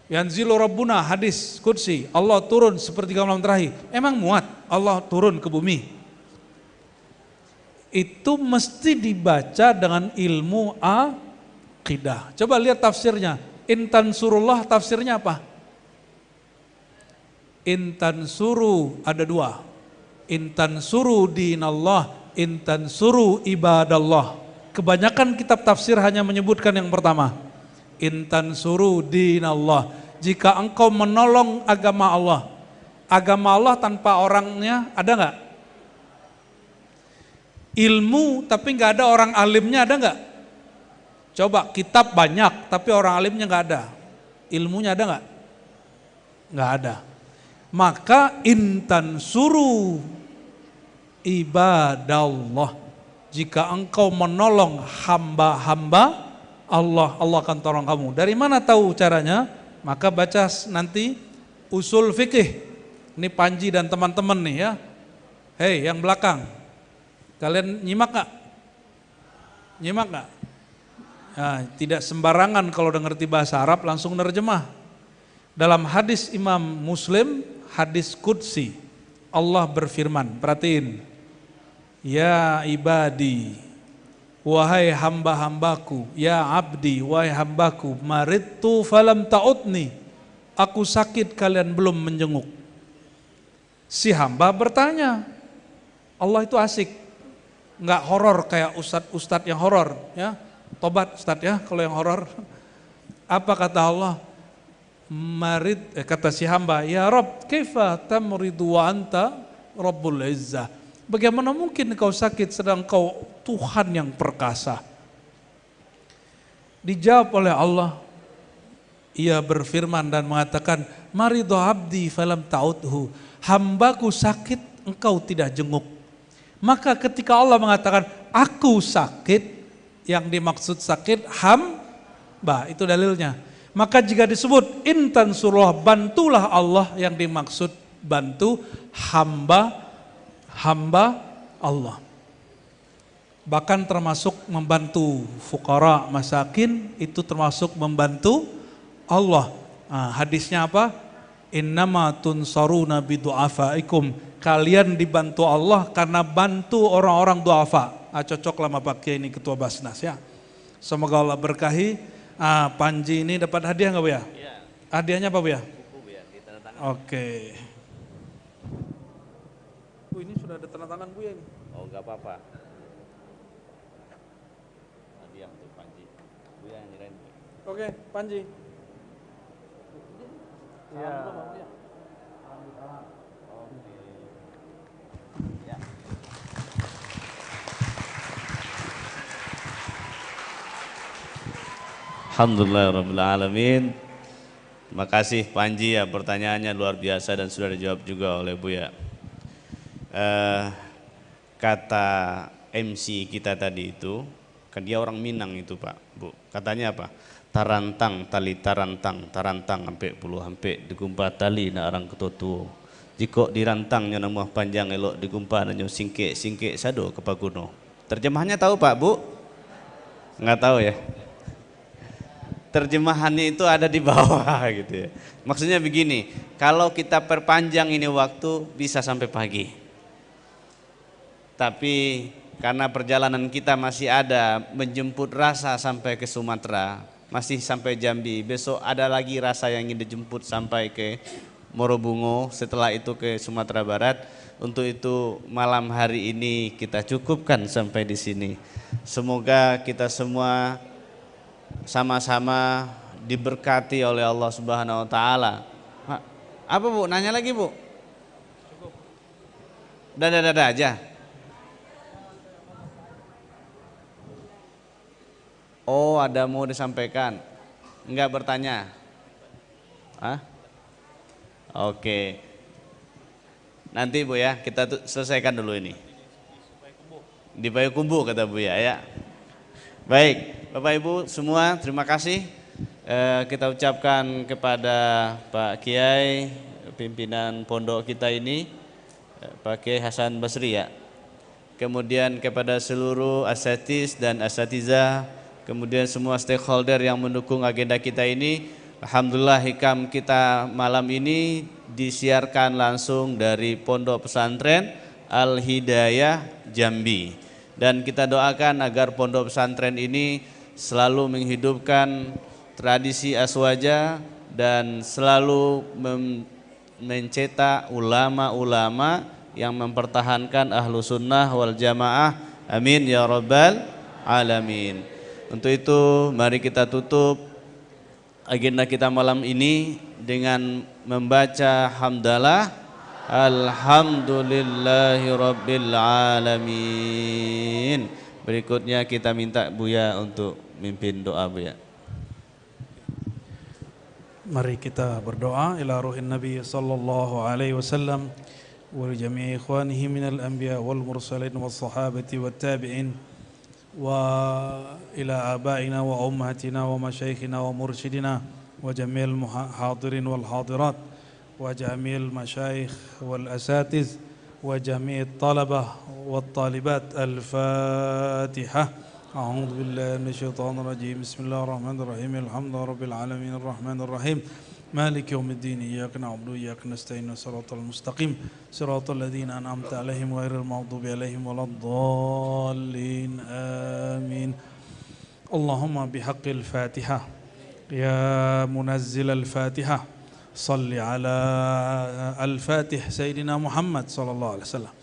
[SPEAKER 1] Yanzilu Rabbuna, hadis qudsi, Allah turun sepertiga malam terakhir. Emang muat Allah turun ke bumi? Itu mesti dibaca dengan ilmu akidah. Coba lihat tafsirnya. Intan surullah tafsirnya apa? Intan suru ada 2. Intan suru dinallah, intan suru ibadallah. Kebanyakan kitab tafsir hanya menyebutkan yang pertama. Intan suru dinallah. Jika engkau menolong agama Allah tanpa orangnya ada nggak? Ilmu tapi nggak ada orang alimnya ada nggak? Coba kitab banyak tapi orang alimnya nggak ada. Ilmunya ada nggak? Nggak ada. Maka intan suru ibadallah. Jika engkau menolong hamba-hamba Allah, Allah akan tolong kamu. Dari mana tahu caranya? Maka baca nanti usul fikih. Ini Panji dan teman-teman nih ya. Hei yang belakang, kalian nyimak gak? Nyimak gak? Nah, tidak sembarangan kalau udah ngerti bahasa Arab langsung nerjemah. Dalam hadis Imam Muslim, hadis Qudsi, Allah berfirman, perhatiin, ya ibadi, wahai hamba-hambaku, ya abdi, wahai hambaku, maridtu falam ta'udni, aku sakit kalian belum menjenguk. Si hamba bertanya, Allah itu asik, nggak horor kayak ustadz yang horor, ya, tobat ustadz ya kalau yang horor. Apa kata Allah? Kata si hamba, ya Rabb, kaifa tamridu wa anta Rabbul Izzah. Bagaimana mungkin kau sakit sedang kau Tuhan yang perkasa? Dijawab oleh Allah, ia berfirman dan mengatakan, maridu abdi falam ta'udhu, hambaku sakit engkau tidak jenguk. Maka ketika Allah mengatakan aku sakit, yang dimaksud sakit hamba, itu dalilnya. Maka jika disebut intan surah, bantulah Allah, yang dimaksud bantu hamba Allah. Bahkan termasuk membantu fuqara masakin, itu termasuk membantu Allah. Hadisnya apa? innama tunsaruna bidu'afaikum, kalian dibantu Allah karena bantu orang-orang du'afa. Cocok lah sama Pak Kiai ini ketua Basnas ya. Semoga Allah berkahi. Panji ini dapat hadiah nggak Bu ya? Iya. Hadiahnya apa Bu ya? Buku Bu ya, ditandatangan. Oke. Bu, ini sudah ada tanda tangan Bu ya ini.
[SPEAKER 2] Oh, nggak apa-apa. Hadiah untuk Panji. Bu ya, nyerahin.
[SPEAKER 1] Oke, Panji. Iya.
[SPEAKER 2] Alhamdulillahirrahmanirrahim. Terima kasih Panji ya, pertanyaannya luar biasa dan sudah dijawab juga oleh Buya. Kata MC kita tadi itu, kan dia orang Minang itu Pak, Bu. Katanya apa? Tarantang, tali tarantang, tarantang sampai puluh sampai digumpah tali na arang ketutu. Jika dirantang nyo namuah panjang elok digumpah nanyo singke singke sado kepaguno. Terjemahannya tahu Pak Bu? Nggak tahu ya. Terjemahannya itu ada di bawah gitu ya. Maksudnya begini, kalau kita perpanjang ini waktu bisa sampai pagi. Tapi karena perjalanan kita masih ada menjemput rasa sampai ke Sumatera, masih sampai Jambi, besok ada lagi rasa yang ingin dijemput sampai ke Morobungo, setelah itu ke Sumatera Barat. Untuk itu malam hari ini kita cukupkan sampai di sini. Semoga kita semua sama-sama diberkati oleh Allah Subhanahu wa taala. Apa Bu? Nanya lagi Bu? Cukup. Dada aja. Oh, ada mau disampaikan? Enggak bertanya? Oke. Nanti Bu ya, kita selesaikan dulu ini. Di Payakumbuh kata Bu ya. Baik, Bapak Ibu semua terima kasih. Kita ucapkan kepada Pak Kiai, pimpinan pondok kita ini, Pak Kiai Hasan Basri ya. Kemudian kepada seluruh asatiz dan asatizah, kemudian semua stakeholder yang mendukung agenda kita ini. Alhamdulillah hikam kita malam ini disiarkan langsung dari Pondok Pesantren Al-Hidayah Jambi. Dan kita doakan agar pondok pesantren ini selalu menghidupkan tradisi aswaja dan selalu mencetak ulama-ulama yang mempertahankan ahlu sunnah wal jamaah. Amin ya rabbal alamin. Untuk itu mari kita tutup agenda kita malam ini dengan membaca hamdalah. Alhamdulillahi rabbil alamin. Berikutnya kita minta Buya untuk mimpin doa Buya.
[SPEAKER 1] Mari kita berdoa ila ruhin Nabi sallallahu alaihi wasallam wa jami'i ikhwanihi minal anbiya wal mursalin was sahabati wat tabi'in wa ila abaina wa ummatina wa masyayikhina wa mursyidina wa jami'il hadirin wal hadirat وجميع المشايخ والأساتذ وجميع الطلبة والطالبات. الفاتحة. أعوذ بالله من الشيطان الرجيم. بسم الله الرحمن الرحيم. الحمد لله رب العالمين الرحمن الرحيم مالك يوم الدين. إياك نعبد وإياك نستعين صراط المستقيم صراط الذين أنعمت عليهم غير المغضوب عليهم ولا الضالين آمين. اللهم بحق الفاتحة يا منزل الفاتحة صل على الفاتح سيدنا محمد صلى الله عليه وسلم.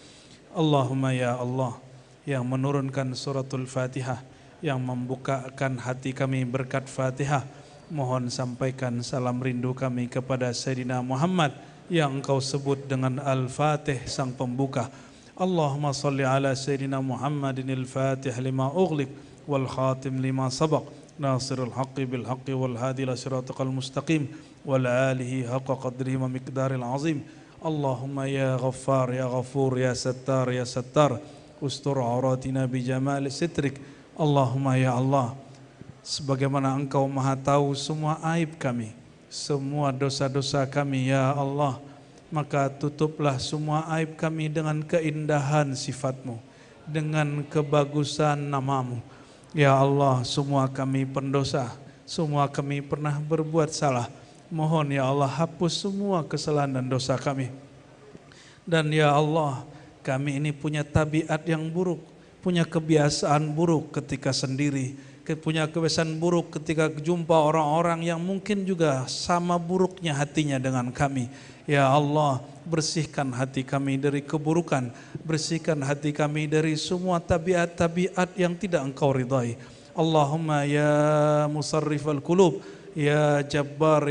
[SPEAKER 1] Allahumma ya Allah yang menurunkan suratul Fatihah, yang membukakan hati kami berkat Fatihah, mohon sampaikan salam rindu kami kepada Sayyidina Muhammad yang engkau sebut dengan Al-Fatih sang pembuka. Allahumma salli ala Sayyidina Muhammadin al-Fatih lima ughliq wal khatim lima sabaq nasirul haqqi bil haqqi wal hadi ila siratal mustaqim wal alihi haqqa qadrihi wa miqdaril azim. Allahumma ya ghaffar ya ghafur ya sattar ya sattar ustur auratina bi jamal sitrik. Allahumma ya Allah, sebagaimana engkau maha tahu semua aib kami, semua dosa-dosa kami ya Allah, maka tutuplah semua aib kami dengan keindahan sifatmu, dengan kebagusan namamu. Ya Allah, semua kami pendosa, semua kami pernah berbuat salah. Mohon ya Allah hapus semua kesalahan dan dosa kami. Dan ya Allah, kami ini punya tabiat yang buruk, punya kebiasaan buruk ketika sendiri, punya kebiasaan buruk ketika jumpa orang-orang yang mungkin juga sama buruknya hatinya dengan kami. Ya Allah, bersihkan hati kami dari keburukan, bersihkan hati kami dari semua tabiat-tabiat yang tidak Engkau ridhai. Allahumma ya musarrifal qulub, ya Jabbar,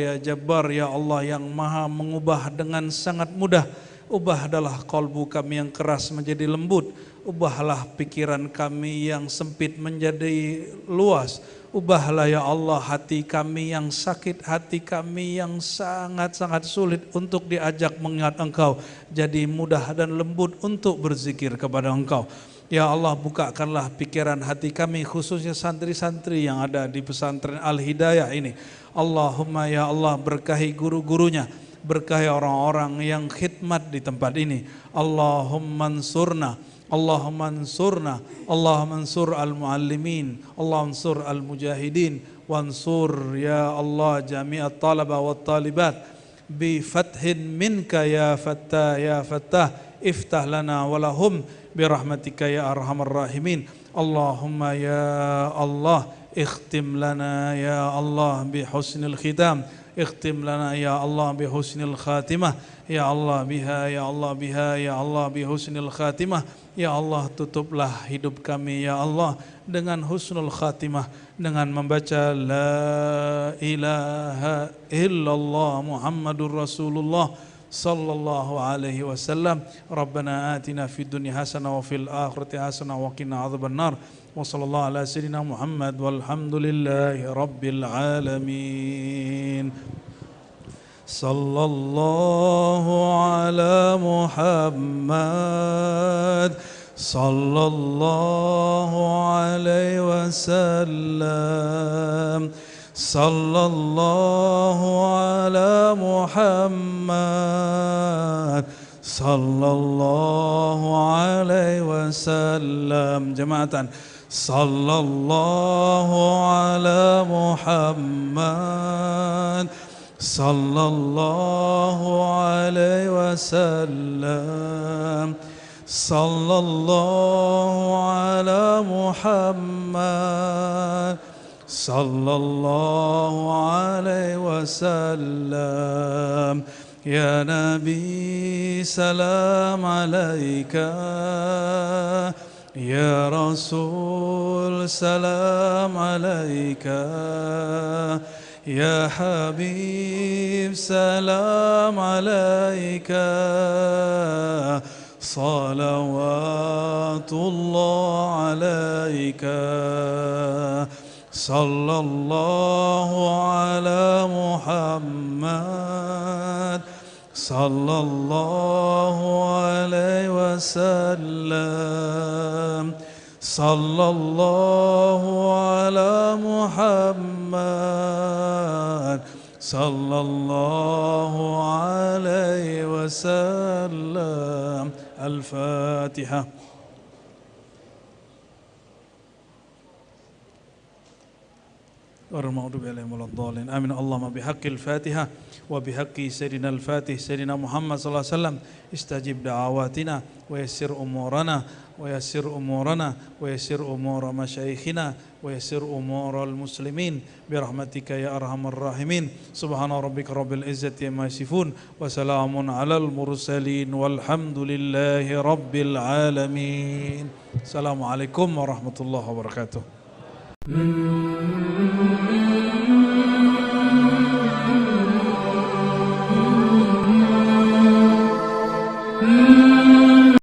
[SPEAKER 1] ya Allah yang maha mengubah dengan sangat mudah. Ubahlah kalbu kami yang keras menjadi lembut. Ubahlah pikiran kami yang sempit menjadi luas. Ubahlah ya Allah hati kami yang sakit, hati kami yang sangat-sangat sulit untuk diajak mengingat Engkau, jadi mudah dan lembut untuk berzikir kepada Engkau. Ya Allah, bukakanlah pikiran hati kami, khususnya santri-santri yang ada di pesantren Al-Hidayah ini. Allahumma ya Allah, berkahi guru-gurunya, berkahi orang-orang yang khidmat di tempat ini. Allahumma ansurna, Allahumma ansurna, Allahumma ansur al-muallimin, Allahumma ansur al-mujahidin, wansur ya Allah jami'at talaba wa talibat bi fathin minka ya fattah ya fattah, iftah lana walahum birahmatika ya arhamar rahimin. Allahumma ya Allah, ikhtim lana ya Allah bi husnil khitam, ikhtim lana ya Allah bi husnil khatimah, ya Allah biha, ya Allah biha, ya Allah bi husnil khatimah. Ya Allah, tutuplah hidup kami ya Allah dengan husnul khatimah, dengan membaca la ilaha illallah Muhammadur Rasulullah sallallahu alaihi wasallam. Rabbana atina fid dunya hasanah wa fil akhirati hasanah wa qina adzabannar. Wa sallallahu ala sayyidina Muhammad walhamdulillahi rabbil alamin. Sallallahu ala Muhammad sallallahu alaihi wasallam. Sallallahu ala Muhammad sallallahu alaihi wasallam. Jamaatan. Sallallahu ala Muhammad sallallahu alaihi wasallam. Sallallahu ala Muhammad sallallahu alaihi wasallam. Ya Nabi salam alaika, ya Rasul salam alaika, ya Habib salam alaika, salawatullah alaika. Sallallahu ala Muhammad sallallahu alaihi wasallam. Sallallahu ala Muhammad sallallahu alaihi wasallam. Al-Fatiha. والمغضوب عليهم ولا الضالين آمين. اللهم بحق الفاتحة وبحق سيدنا الفاتح سيدنا محمد صلى الله عليه وسلم استجب دعواتنا ويسر أمورنا ويسر أمورنا ويسر أمور مشايخنا ويسر أمور المسلمين برحمتك يا أرحم الراحمين. سبحان ربك رب العزة عما يصفون وسلام على المرسلين والحمد لله رب العالمين. السلام عليكم ورحمة الله وبركاته.